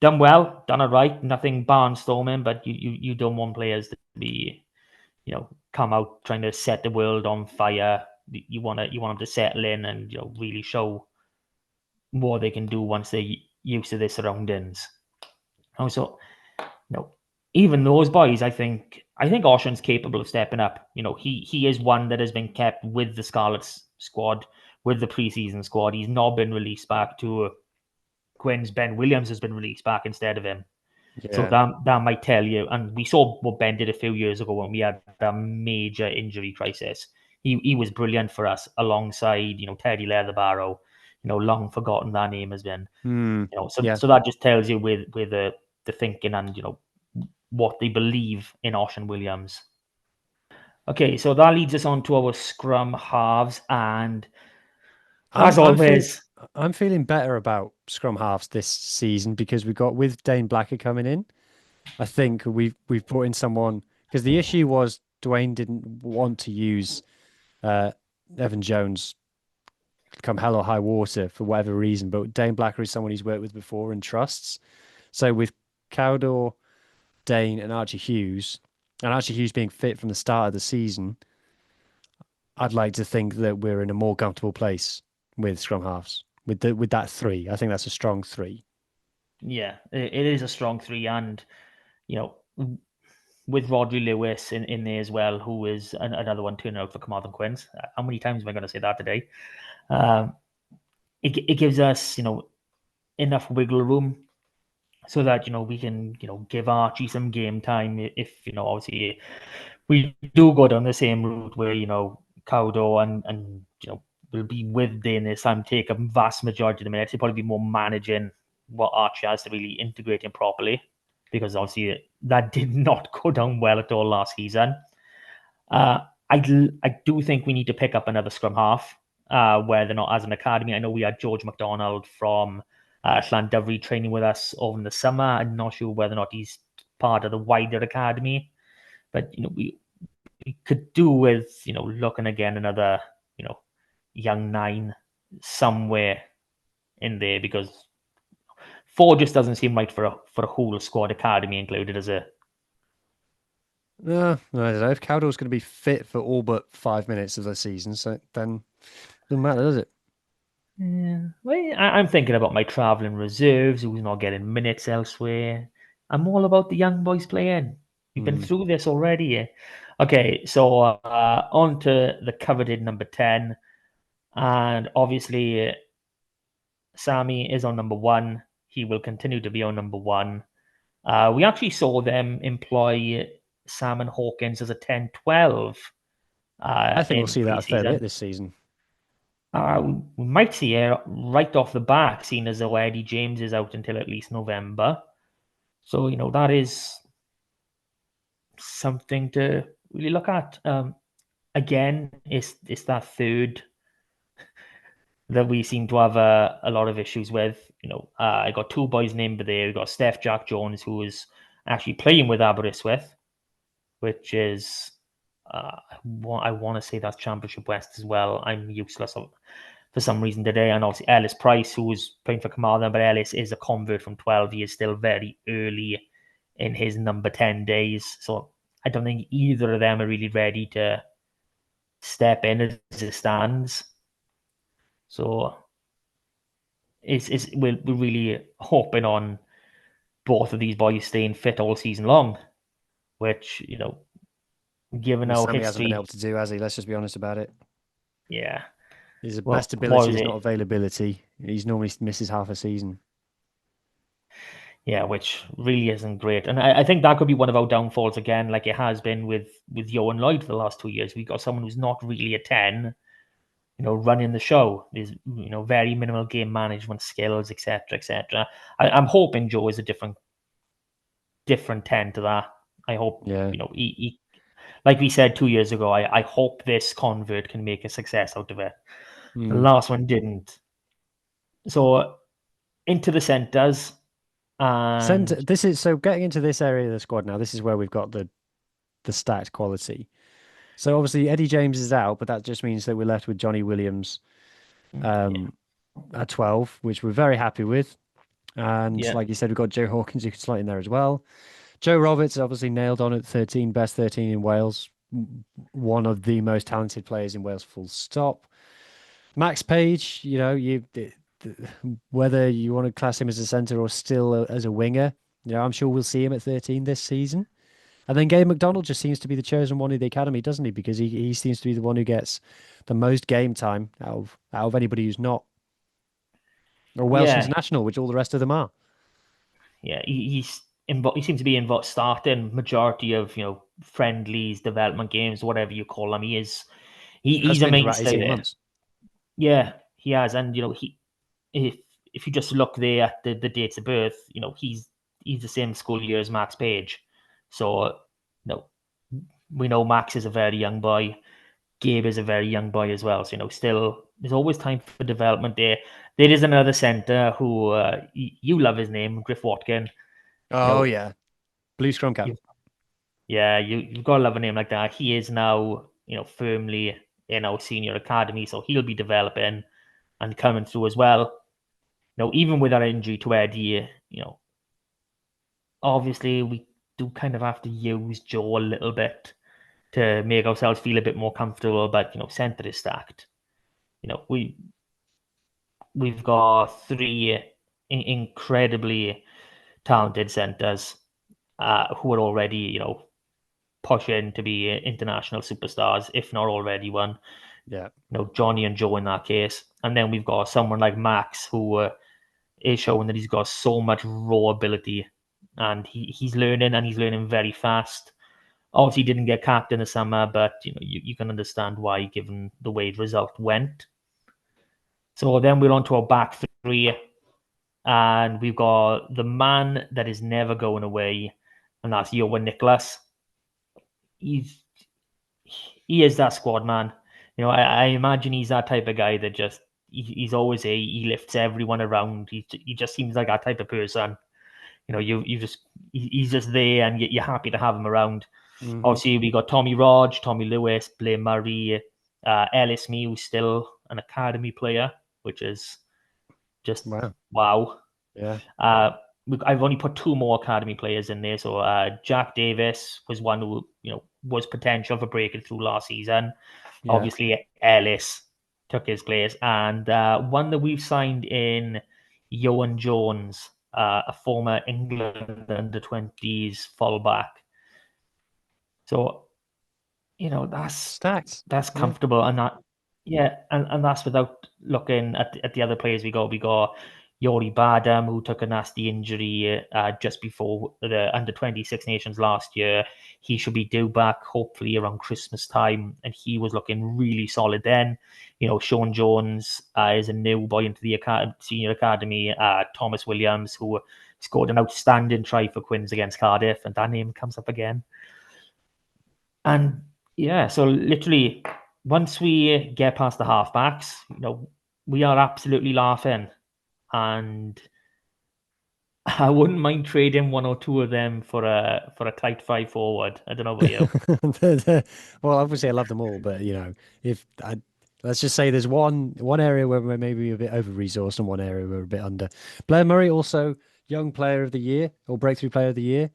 Done well, done it right. Nothing barnstorming, but you don't want players to be, come out trying to set the world on fire. You want them to settle in and really show what they can do once they're used to their surroundings. Also, even those boys, I think Oshan's capable of stepping up. He is one that has been kept with the Scarlets squad, with the preseason squad. He's not been released back to Quinn's. Ben Williams has been released back instead of him. So Yeah. that might tell you. And we saw what Ben did a few years ago when we had a major injury crisis. He was brilliant for us alongside, Teddy Leatherbarrow. Long forgotten that name has been. Yeah. So that just tells you with the thinking and what they believe in Oshan Williams. Okay, so that leads us on to our scrum halves, and as always, I'm feeling better about scrum halves this season because we got with Dane Blacker coming in. I think we've brought in someone because the issue was Dwayne didn't want to use Evan Jones come hell or high water for whatever reason, but Dane Blacker is someone he's worked with before and trusts. So with Cowdor, Dane, and Archie Hughes being fit from the start of the season, I'd like to think that we're in a more comfortable place with scrum halves with that three. I think that's a strong three. Yeah, it is a strong three, and with Rodri Lewis in there as well, who is another one turning out for Carmarthen Quins. How many times am I going to say that today? It gives us enough wiggle room so that we can give Archie some game time if obviously we do go down the same route where Cowdo and will be with Dane this time, take a vast majority of the minutes. He'll probably be more managing what Archie has to really integrate him properly, because obviously that did not go down well at all last season. I do think we need to pick up another scrum half where they're not as an academy. I know we had George McDonald from Llanddyfri training with us over in the summer. I'm not sure whether or not he's part of the wider academy, but we could do with looking again another young nine somewhere in there, because 4 just doesn't seem right for a whole squad, academy included, as a. No, I don't know if Cowdor's going to be fit for all but 5 minutes of the season, so then it doesn't matter, does it? Yeah, well, I'm thinking about my travelling reserves who's not getting minutes elsewhere. I'm all about the young boys playing. We've been through this already. Okay, so on to the coveted number 10. And obviously, Sammy is on number 1. He will continue to be on number 1. We actually saw them employ Sam Hawkins as a 10-12 I think we'll in see that a fair pre-season. bit this season. We might see it right off the back, seeing as though Eddie James is out until at least November. So, that is something to really look at. Again, it's that third that we seem to have a lot of issues with. I got 2 boys named there. We got Steph Jack Jones, who is actually playing with Aberystwyth, which is I want to say that's Championship West as well. I'm useless for some reason today. And obviously Ellis Price, who was playing for Carmarthen, but Ellis is a convert from 12. He is still very early in his number 10 days. So I don't think either of them are really ready to step in as it stands. So we're really hoping on both of these boys staying fit all season long, which, given our Sammy hasn't been history, able to do, has he? Let's just be honest about it. yeah. His Well, best what ability was is it? not availability. He's normally misses half a season. Yeah, which really isn't great. And I think that could be one of our downfalls again, like it has been with Johan Lloyd for the last 2 years. We got someone who's not really a 10, running the show. There's, very minimal game management skills, etc., etc. I'm hoping Joe is a different 10 to that. I hope, Yeah. he like we said 2 years ago, I hope this convert can make a success out of it. The last one didn't. So into the centres, and This is so getting into this area of the squad now. This is where we've got the stacked quality. So obviously Eddie James is out, but that just means that we're left with Johnny Williams at 12, which we're very happy with. And yeah, like you said, we've got Joe Hawkins who can slot in there as well. Joe Roberts obviously nailed on at 13, best 13 in Wales, one of the most talented players in Wales, full stop. Max Page, whether you want to class him as a centre or still as a winger, I'm sure we'll see him at 13 this season. And then Gabe McDonald just seems to be the chosen one in the academy, doesn't he? Because he seems to be the one who gets the most game time out of anybody who's not a Welsh yeah, international, which all the rest of them are. yeah. He seems to be in starting majority of friendlies, development games, whatever you call them. Has He's a been for about mainstay 18 there. months. Yeah, he has, and if you just look there at the dates of birth, he's the same school year as Max Page. So, we know Max is a very young boy. Gabe is a very young boy as well. So, still, there's always time for development there. There is another centre who you love his name, Griff Watkin. Oh, yeah. Blue scrum cap. You've got to love a name like that. He is now, firmly in our senior academy, so he'll be developing and coming through as well. Even with our injury to Eddie, obviously we do kind of have to use Joe a little bit to make ourselves feel a bit more comfortable. But centre is stacked. We've got three incredibly talented centres who are already pushing to be international superstars, if not already one. Yeah. Johnny and Joe in that case, and then we've got someone like Max who is showing that he's got so much raw ability, and he's learning, and he's learning very fast. Obviously, he didn't get capped in the summer, but you can understand why, given the way the result went. So then we're on to our back three, and we've got the man that is never going away, and that's Johan Nicholas. He is that squad man. I imagine he's that type of guy that just he's always he lifts everyone around. He just seems like that type of person. He's just there, and you're happy to have him around. Mm-hmm. Obviously, we got Tommy Rodge, Tommy Lewis, Blair Murray, Ellis Me, who's still an academy player, which is just wow. Yeah. I've only put two more academy players in there. So Jack Davis was one who was potential for breaking through last season. Yeah. Obviously, Ellis took his place, and one that we've signed in Johan Jones, a former England under-20s fullback. So, that's stacked. That's comfortable, and and that's without looking at the other players we got. We got Yori Badam, who took a nasty injury just before the under-20 Six Nations last year. He should be due back hopefully around Christmas time, and he was looking really solid then. Sean Jones is a new boy into the senior academy. Thomas Williams, who scored an outstanding try for Quins against Cardiff, and that name comes up again. And so literally, once we get past the halfbacks, we are absolutely laughing. And I wouldn't mind trading one or two of them for a tight 5 forward. I don't know about you. Well, obviously I love them all, but let's just say there's one area where we're maybe a bit over resourced and one area we're a bit under. Blair Murray, also young player of the year or breakthrough player of the year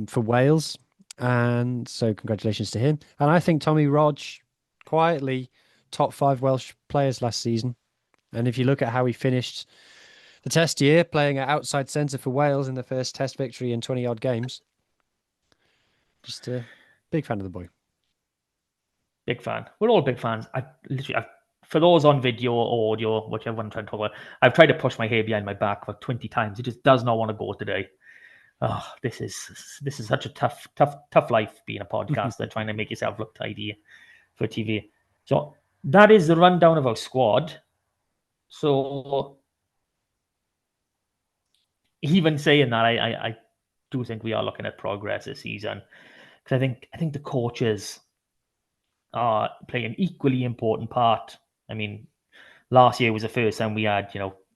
for Wales. And so congratulations to him. And I think Tommy Rodge, quietly top 5 Welsh players last season. And if you look at how he finished the test year, playing at outside centre for Wales in the first test victory in 20-odd games, just a big fan of the boy. Big fan. We're all big fans. For those on video or audio, whichever one I'm trying to talk about, I've tried to push my hair behind my back for 20 times. It just does not want to go today. Oh, this is such a tough life being a podcaster, trying to make yourself look tidy for TV. So that is the rundown of our squad. So even saying that, I do think we are looking at progress this season, because I think the coaches are playing an equally important part. I mean, last year was the first time we had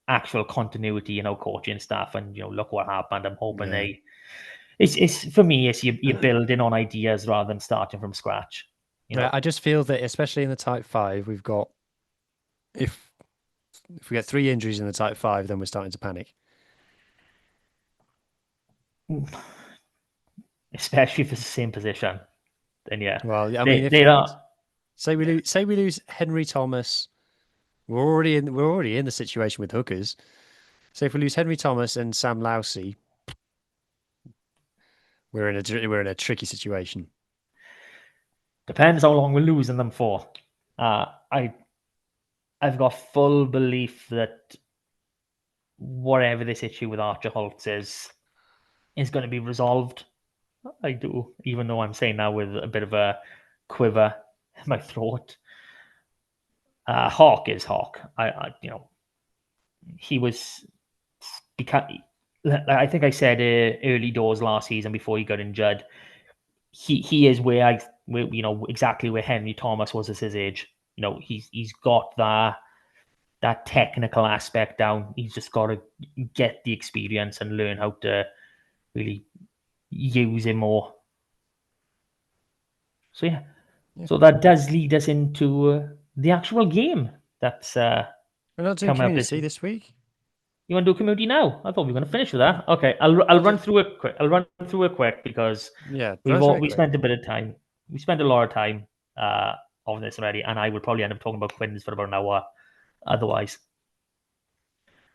actual continuity in our coaching staff, and look what happened. I'm hoping it's for me, it's you're building on ideas rather than starting from scratch. I just feel that, especially in the Type 5, we've got, if we get 3 injuries in the Type 5, then we're starting to panic. Especially if it's the same position, then yeah. Well, I mean, say we lose Henry Thomas, we're already in the situation with hookers. So if we lose Henry Thomas and Sam Lousy, we're in a tricky situation. Depends how long we're losing them for. I've got full belief that whatever this issue with Archer Holtz is going to be resolved. I do, even though I'm saying that with a bit of a quiver in my throat. Hawk is Hawk. He was, because I think I said early doors last season before he got injured. He is where exactly where Henry Thomas was at his age. He's got that technical aspect down. He's just got to get the experience and learn how to really use him more. So yeah. So that does lead us into the actual game. That's we're not doing community this week. You want to do community now? I thought we were going to finish with that. Okay, I'll run through it quick. I'll run through it quick because we spent a bit of time. We spent a lot of time on this already, and I would probably end up talking about Quins for about an hour otherwise.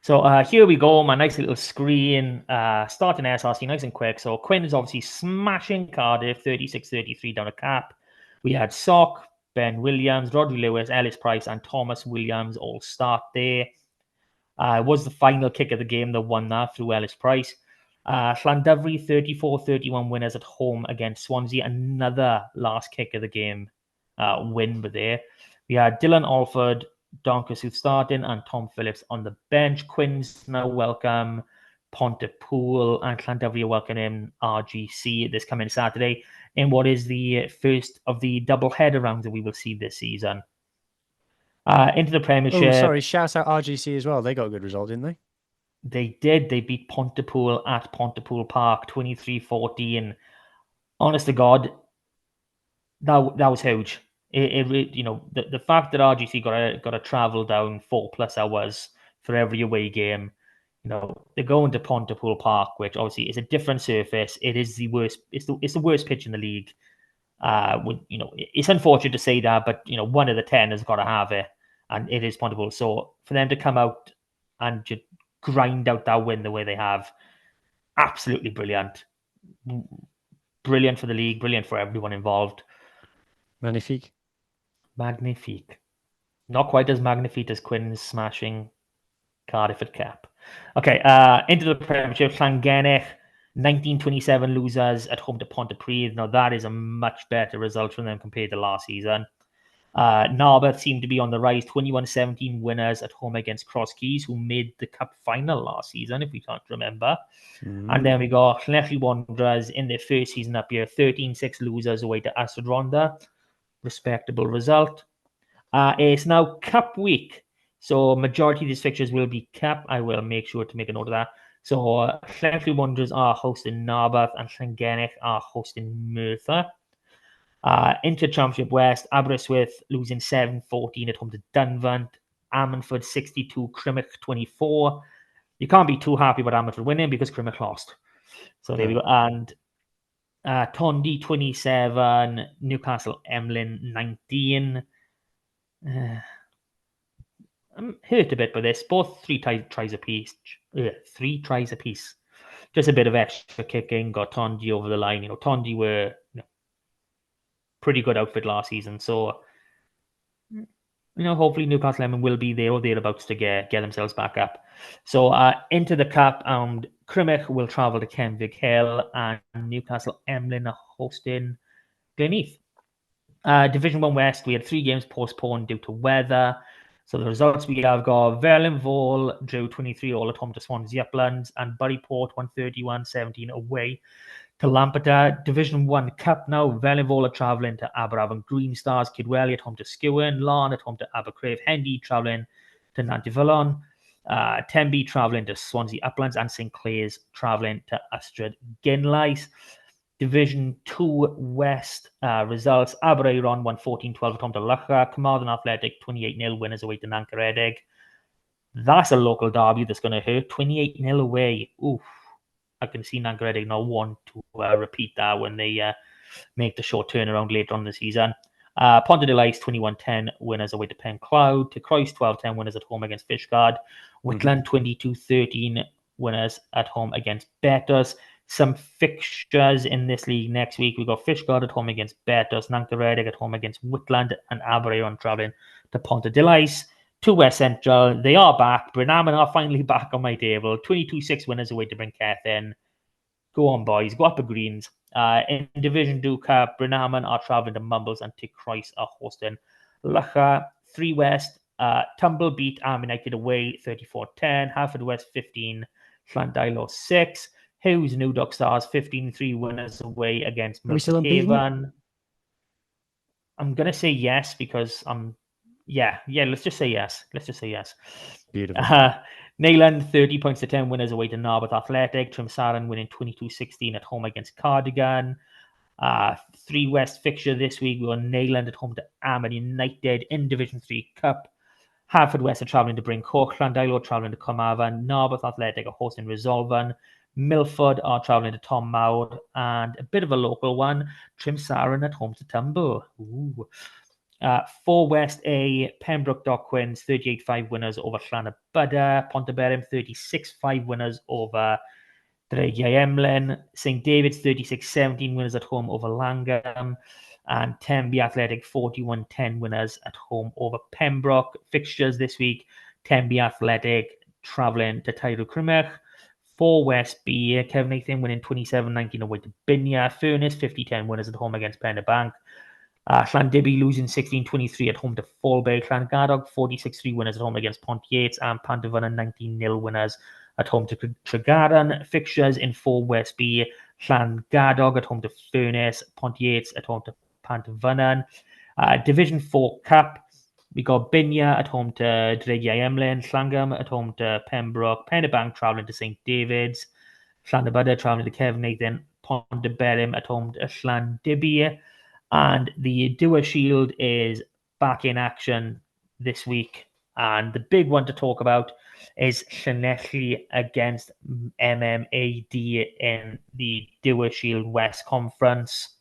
So here we go, my nice little screen, starting SRC nice and quick. So Quinn is obviously smashing Cardiff 36-33 down a cap. We had Sock, Ben Williams, Rodri Lewis, Ellis Price, and Thomas Williams all start there. It was the final kick of the game that won that through Ellis Price. Llandudno 34-31 winners at home against Swansea. Another last kick of the game win, but there. We had Dylan Alford, Doncaster starting, and Tom Phillips on the bench. Quins now welcome Pontypool, and Llandudno welcome in RGC this coming Saturday in what is the first of the double header rounds that we will see this season. Into the Premiership. Oh, sorry, shout out RGC as well. They got a good result, didn't they? They did. They beat Pontypool at Pontypool Park 23-14. Honest to God, that was huge. The fact that RGC got to travel down 4+ hours for every away game. They're going to Pontypool Park, which obviously is a different surface. It is the worst. It's the worst pitch in the league. It's unfortunate to say that, but one of the 10 has got to have it, and it is Pontypool. So for them to come out and just grind out that win the way they have, absolutely brilliant. Brilliant for the league. Brilliant for everyone involved. Magnifique. Not quite as magnifique as Quinn's smashing Cardiff at cap. Okay, into the Premiership. Llangennech 19-27 losers at home to Pontypridd. Now that is a much better result from them compared to last season. Narberth seemed to be on the rise. 21-17 winners at home against Cross Keys, who made the cup final last season, if we can't remember. And then we got Llanelli Wanderers in their first season up here. 13-6 losers away to Ystrad Rhondda. Respectable result. It's now cup week, so majority of these fixtures will be cup. I will make sure to make a note of that. So Llanelli Wanderers are hosting Narberth, and Llangennech are hosting Merthyr. Into Championship West, Aberystwyth losing 7-14 at home to Dunvant. Ammanford 62, Crymych 24. You can't be too happy about Ammanford winning because Crymych lost. So there we go. And Tondi 27, Newcastle Emlyn 19. I'm hurt a bit by this. Both three tries apiece. 3 tries apiece. Just a bit of extra kicking. Got Tondi over the line. Tondi were pretty good outfit last season. So, hopefully Newcastle Lemon will be there or thereabouts to get themselves back up. So into the cup, Crimich will travel to Kenvig Hill, and Newcastle Emlyn are hosting Glenheath. Division 1 West, we had 3 games postponed due to weather. So the results we have got Verlinvall drew 23 all at home to Swansea Uplands, and Buryport 131-17 away to Lampeter. Division 1 Cup now. Verlinvall are travelling to Aberavon Green Stars. Kidwelly at home to Skewen. Larne at home to Abercrave. Hendy travelling to Nantyfillon. Tenby travelling to Swansea Uplands, and St Clair's travelling to Ystrad Ginlais. Division 2 West results. Aberaeron 114-12 at home to Loughra. Carmarthen Athletic 28-0 winners away to Nancaredig. That's a local derby that's going to hurt. 28-0 away. Oof. I can see Nancaredig now want to repeat that when they make the short turnaround later on in the season. Pontedelice 21-10 winners away to Pencloud. To Croyce 12-10 winners at home against Fishguard. Whitland 22-13 winners at home against Betters. Some fixtures in this league next week. We've got Fishguard at home against Betters, Nancaredig at home against Whitland, and Aberaeron travelling to Pontedelice. To West Central, they are back. Brenhaman are finally back on my table. 22-6 winners away to Brinkethin. Go on, boys. Go up the greens. In Division 2 Cup, Brenhaman are travelling to Mumbles, and to Croyce are hosting Loughra. 3 West, Tumble beat Arm United away 34-10. Halford West 15, Llandilo 6. Hugh's New Dock Stars 15-3 winners away against Milford Haven. I'm going to say yes because let's just say yes. Beautiful. Neyland 30 points to 10 winners away to Narberth Athletic. Trimsaran winning 22-16 at home against Cardigan. 3 West fixture this week. We got Neyland at home to Armagh United in Division 3 Cup. Hartford West are travelling to Brinkhook. Llandilo travelling to Carmarthen. Narberth Athletic are hosting Resolven. Milford are travelling to Tom Mowd, and a bit of a local one, Trimsaran at home to Tumble. 4 West A, Pembroke Dock wins 38-5 winners over Llanybudder. Ponteberem 36-5 winners over Dreigiau Emlyn. St David's 36-17 winners at home over Langham. And Tenby Athletic 41-10 winners at home over Pembroke. Fixtures this week, Tenby Athletic travelling to Tyrone Crimich. 4 West B, Kevin Nathan winning 27-19 away to Binya. Furnace 50-10 winners at home against Penderbank. Llandibby losing 16-23 at home to Fallbay. Llangadog 46-3 winners at home against Pontiates, and Pantavan 19-0 winners at home to Tregaron. Fixtures in 4 West B, Llangadog at home to Furnace, Pontiates at home to Pantavan. Division 4 Cup, we got Binya at home to Dreigiau Emlyn, Llangam at home to Pembroke, Penderbank travelling to St David's, Llanybudder travelling to Kevin Nathan, Ponteberem at home to Llandibby. And the Dewar Shield is back in action this week. And the big one to talk about is Llanelli against MMAD in the Dewar Shield West Conference.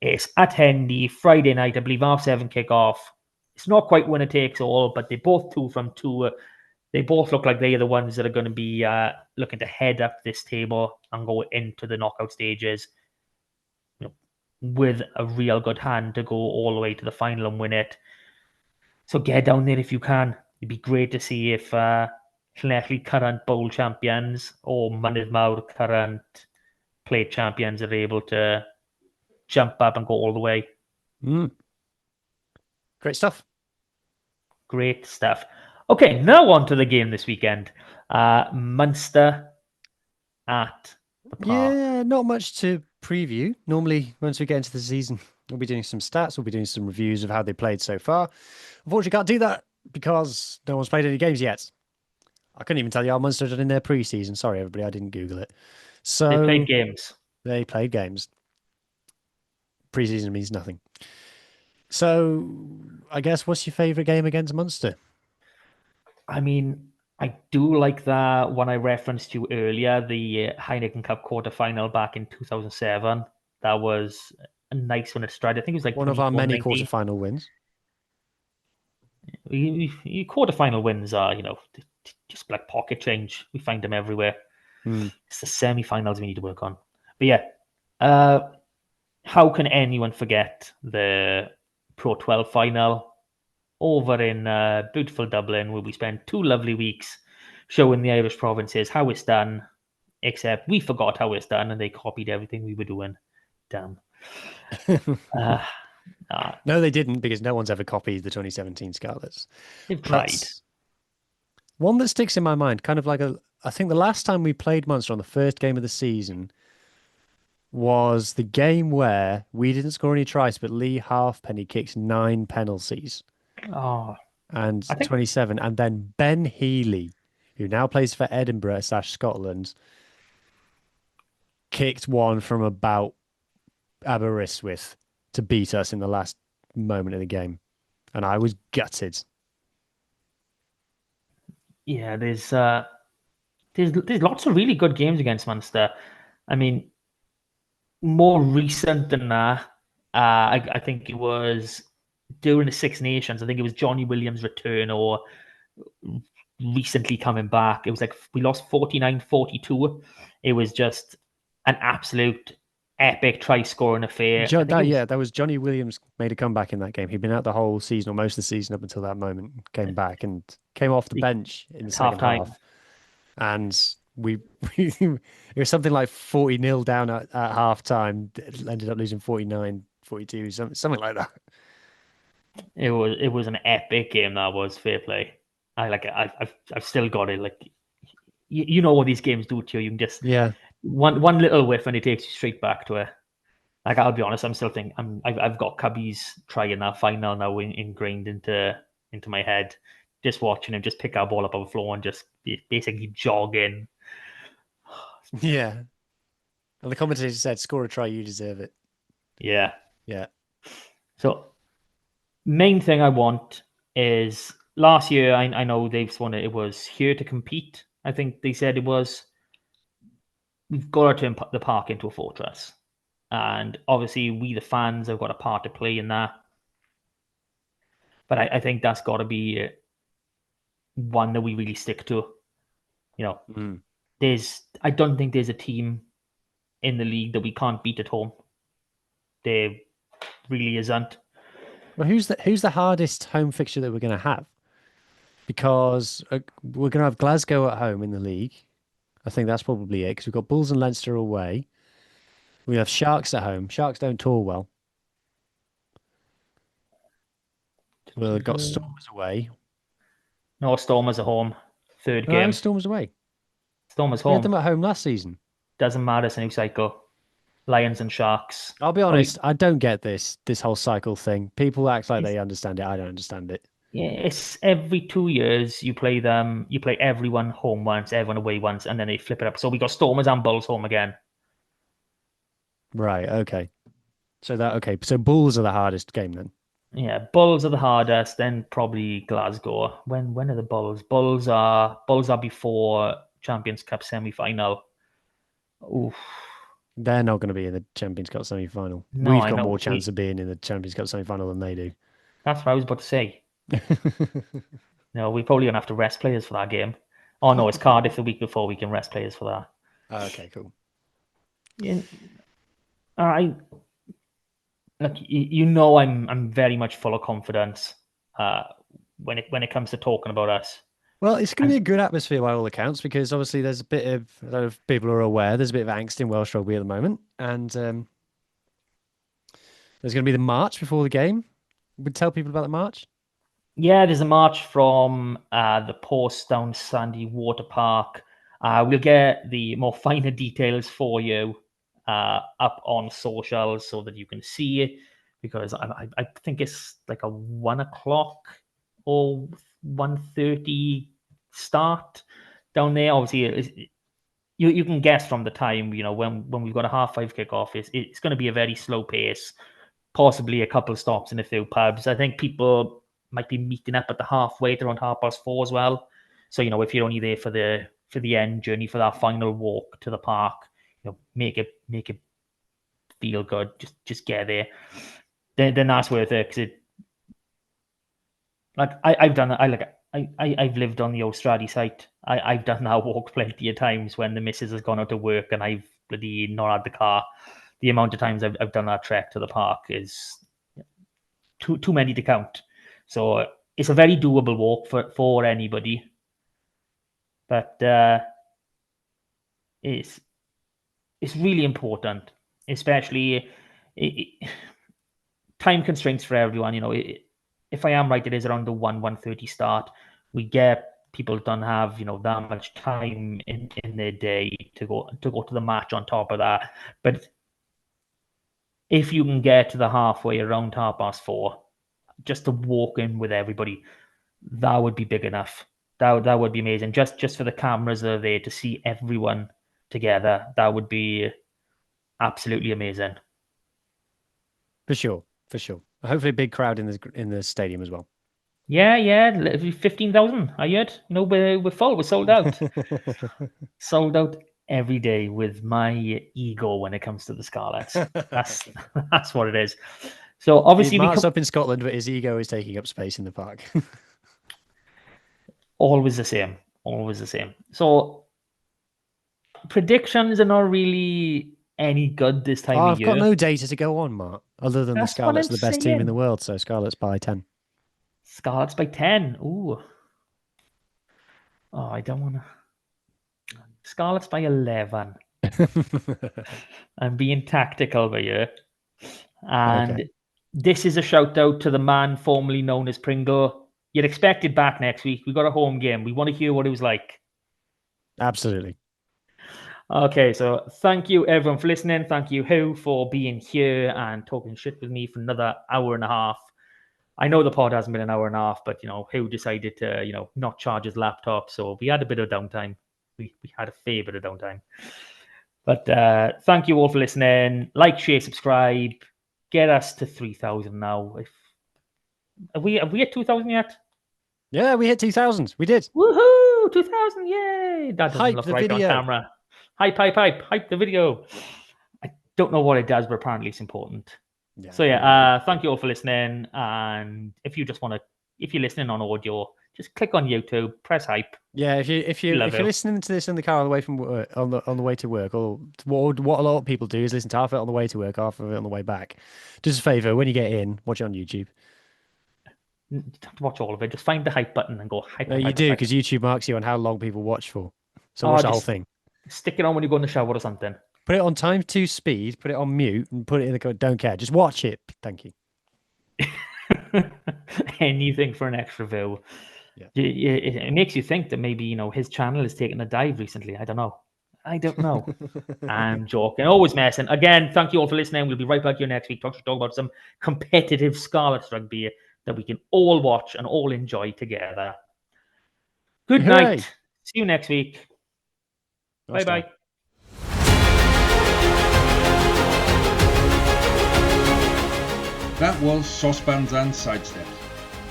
It's at Hendy, Friday night, I believe, 7:30 kickoff. It's not quite winner takes all, but they're both 2 from 2. They both look like they are the ones that are going to be looking to head up this table and go into the knockout stages, with a real good hand to go all the way to the final and win it. So get down there if you can. It'd be great to see if Llanelli current bowl champions or Mynydd Mawr current plate champions are able to jump up and go all the way. Great stuff. Great stuff. Okay, now on to the game this weekend. Munster at the Park. Yeah, not much to preview. Normally, once we get into the season, we'll be doing some stats, we'll be doing some reviews of how they played so far. Unfortunately, can't do that because no one's played any games yet. I couldn't even tell you how Munster did in their pre-season. Sorry, everybody, I didn't Google it. So They played games. They played games. Pre-season means nothing. So, I guess, what's your favourite game against Munster? I mean, I do like the one I referenced to earlier, the Heineken Cup quarterfinal back in 2007. That was a nice one at stride. I think it was like one of our many 24-90. quarterfinal wins. Your quarterfinal wins are, just like pocket change. We find them everywhere. It's the semi-finals we need to work on. But yeah, how can anyone forget the Pro 12 final over in beautiful Dublin, where we spent 2 lovely weeks showing the Irish provinces how it's done, except we forgot how it's done and they copied everything we were doing. Damn. No, they didn't, because no one's ever copied the 2017 Scarlets. They've tried. But one that sticks in my mind, kind of like I think the last time we played Munster on the first game of the season was the game where we didn't score any tries, but Lee Halfpenny kicked 9 penalties. Oh, And I think 27. And then Ben Healy, who now plays for Edinburgh / Scotland, kicked one from about Aberystwyth to beat us in the last moment of the game. And I was gutted. yeah, there's lots of really good games against Munster. I mean, more recent than that, I think it was during the Six Nations. I think it was Johnny Williams' return or recently coming back. It was like we lost 49-42. It was just an absolute epic try-scoring affair. That was Johnny Williams made a comeback in that game. He'd been out the whole season, or most of the season up until that moment, came back and came off the bench in the second half. And it was something like 40-0 down at half time. Ended up losing 49-42, something like that. It was an epic game. That was, fair play. I've still got it. Like you know what these games do to you. You can just one little whiff and it takes you straight back to it. Like, I'll be honest, I'm still thinking I've got Cubbies trying that final now ingrained into my head. Just watching him just pick our ball up on the floor and just basically jog in. Yeah. And the commentator said, "Score a try, you deserve it." Yeah. Yeah. So, main thing I want is last year. I know they've won it. It was here to compete. I think they said it was. We've got to turn the park into a fortress, and obviously we, the fans, have got a part to play in that. But I think that's got to be one that we really stick to. I don't think there's a team in the league that we can't beat at home. There really isn't. Well, who's the hardest home fixture that we're going to have? Because we're going to have Glasgow at home in the league. I think that's probably it, because we've got Bulls and Leinster away. We have Sharks at home. Sharks don't tour well. We've got Stormers away. No, Stormers at home. Third game. Stormers away. Stormers We home. had them at home last season. Doesn't matter. It's a new cycle. Lions and Sharks. I'll be honest, I don't get this whole cycle thing. People act like they understand it. I don't understand it. Yeah, it's every 2 years you play them. You play everyone home once, everyone away once, and then they flip it up. So we got Stormers and Bulls home again. Right. Okay. So Bulls are the hardest game then. Yeah, Bulls are the hardest. Then probably Glasgow. When are the Bulls? Bulls are before Champions Cup semi-final. Oof. They're not going to be in the Champions Cup semi-final. No, We've got more chance of being in the Champions Cup semi-final than they do. That's what I was about to say. No, we're probably going to have to rest players for that game. Oh, no, it's Cardiff the week before. We can rest players for that. Oh, okay, cool. Yeah. All right. Look, I'm very much full of confidence when it comes to talking about us. Well, it's going to be a good atmosphere by all accounts, because obviously there's a bit of, I don't know if people are aware, there's a bit of angst in Welsh rugby at the moment. And there's going to be the march before the game. Would tell people about the march? Yeah, there's a march from the post down Sandy Water Park. We'll get the more finer details for you up on socials so that you can see it, because I think it's like a 1 o'clock or 1:30 start down there. Obviously, you can guess from the time, when we've got a 5:30 kickoff, it's going to be a very slow pace, possibly a couple of stops in a few pubs. I think people might be meeting up at the halfway at around 4:30 as well. So, if you're only there for the end journey, for that final walk to the park, make it feel good. Just get there. Then that's worth it, because I've done it. I've lived on the old Stradi site. I've done that walk plenty of times when the missus has gone out to work and I've bloody not had the car. The amount of times I've done that trek to the park is too many to count. So it's a very doable walk for anybody. But it's really important, especially time constraints for everyone. If I am right, it is around the 1:30 start. We get people don't have that much time in their day to go to the match on top of that. But if you can get to the halfway around 4:30, just to walk in with everybody, that would be big enough. That would be amazing. Just for the cameras that are there to see everyone together, that would be absolutely amazing. For sure. Hopefully, a big crowd in the stadium as well. Yeah, 15,000. I heard. We're full. We're sold out. Sold out every day with my ego when it comes to the Scarlets. That's what it is. So obviously, Mark's up in Scotland, but his ego is taking up space in the park. Always the same. So predictions are not really any good this time of year. I've got no data to go on, Mark, other than the Scarlets are the best team in the world. So Scarlets by 10. Scarlets by 10. Ooh. Oh, I don't want to. Scarlets by 11. I'm being tactical here. And This is a shout out to the man formerly known as Pringle. You're expected back next week. We've got a home game. We want to hear what it was like. Absolutely. Okay, so thank you everyone for listening. Thank you, Huw, for being here and talking shit with me for another hour and a half. I know the pod hasn't been an hour and a half, but Huw decided to not charge his laptop, so we had a bit of downtime. We had a fair bit of downtime. But thank you all for listening. Like, share, subscribe. Get us to 3,000 now. Are we at 2,000 yet? Yeah, we hit 2,000. We did. Woohoo! 2,000! Yay! That doesn't look right on camera. Hype the video. I don't know what it does, but apparently it's important. Yeah. So thank you all for listening. And if you're listening on audio, just click on YouTube, press hype. Yeah, if you're listening to this in the car on the way from work, on the way to work, or what a lot of people do is listen to half of it on the way to work, half of it on the way back. Just a favor, when you get in, watch it on YouTube. You don't have to watch all of it. Just find the hype button and go hype. No, you do, because YouTube marks you on how long people watch for. So watch the whole thing. Stick it on when you go in the shower or something. Put it on times 2 speed, put it on mute, and put it in the don't care. Just watch it. Thank you. Anything for an extra view. Yeah. It makes you think that maybe his channel has taken a dive recently. I don't know. I'm joking. Always messing. Again, thank you all for listening. We'll be right back here next week to talk about some competitive Scarlets rugby that we can all watch and all enjoy together. Good night. See you next week. Bye-bye. That was Saucepans and Sidesteps.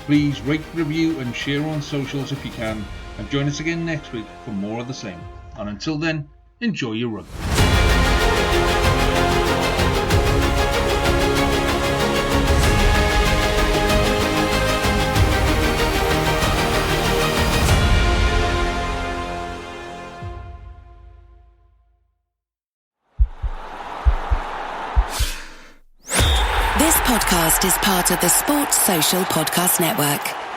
Please rate, review and share on socials if you can, and join us again next week for more of the same. And until then, enjoy your rugby. This podcast is part of the Sports Social Podcast Network.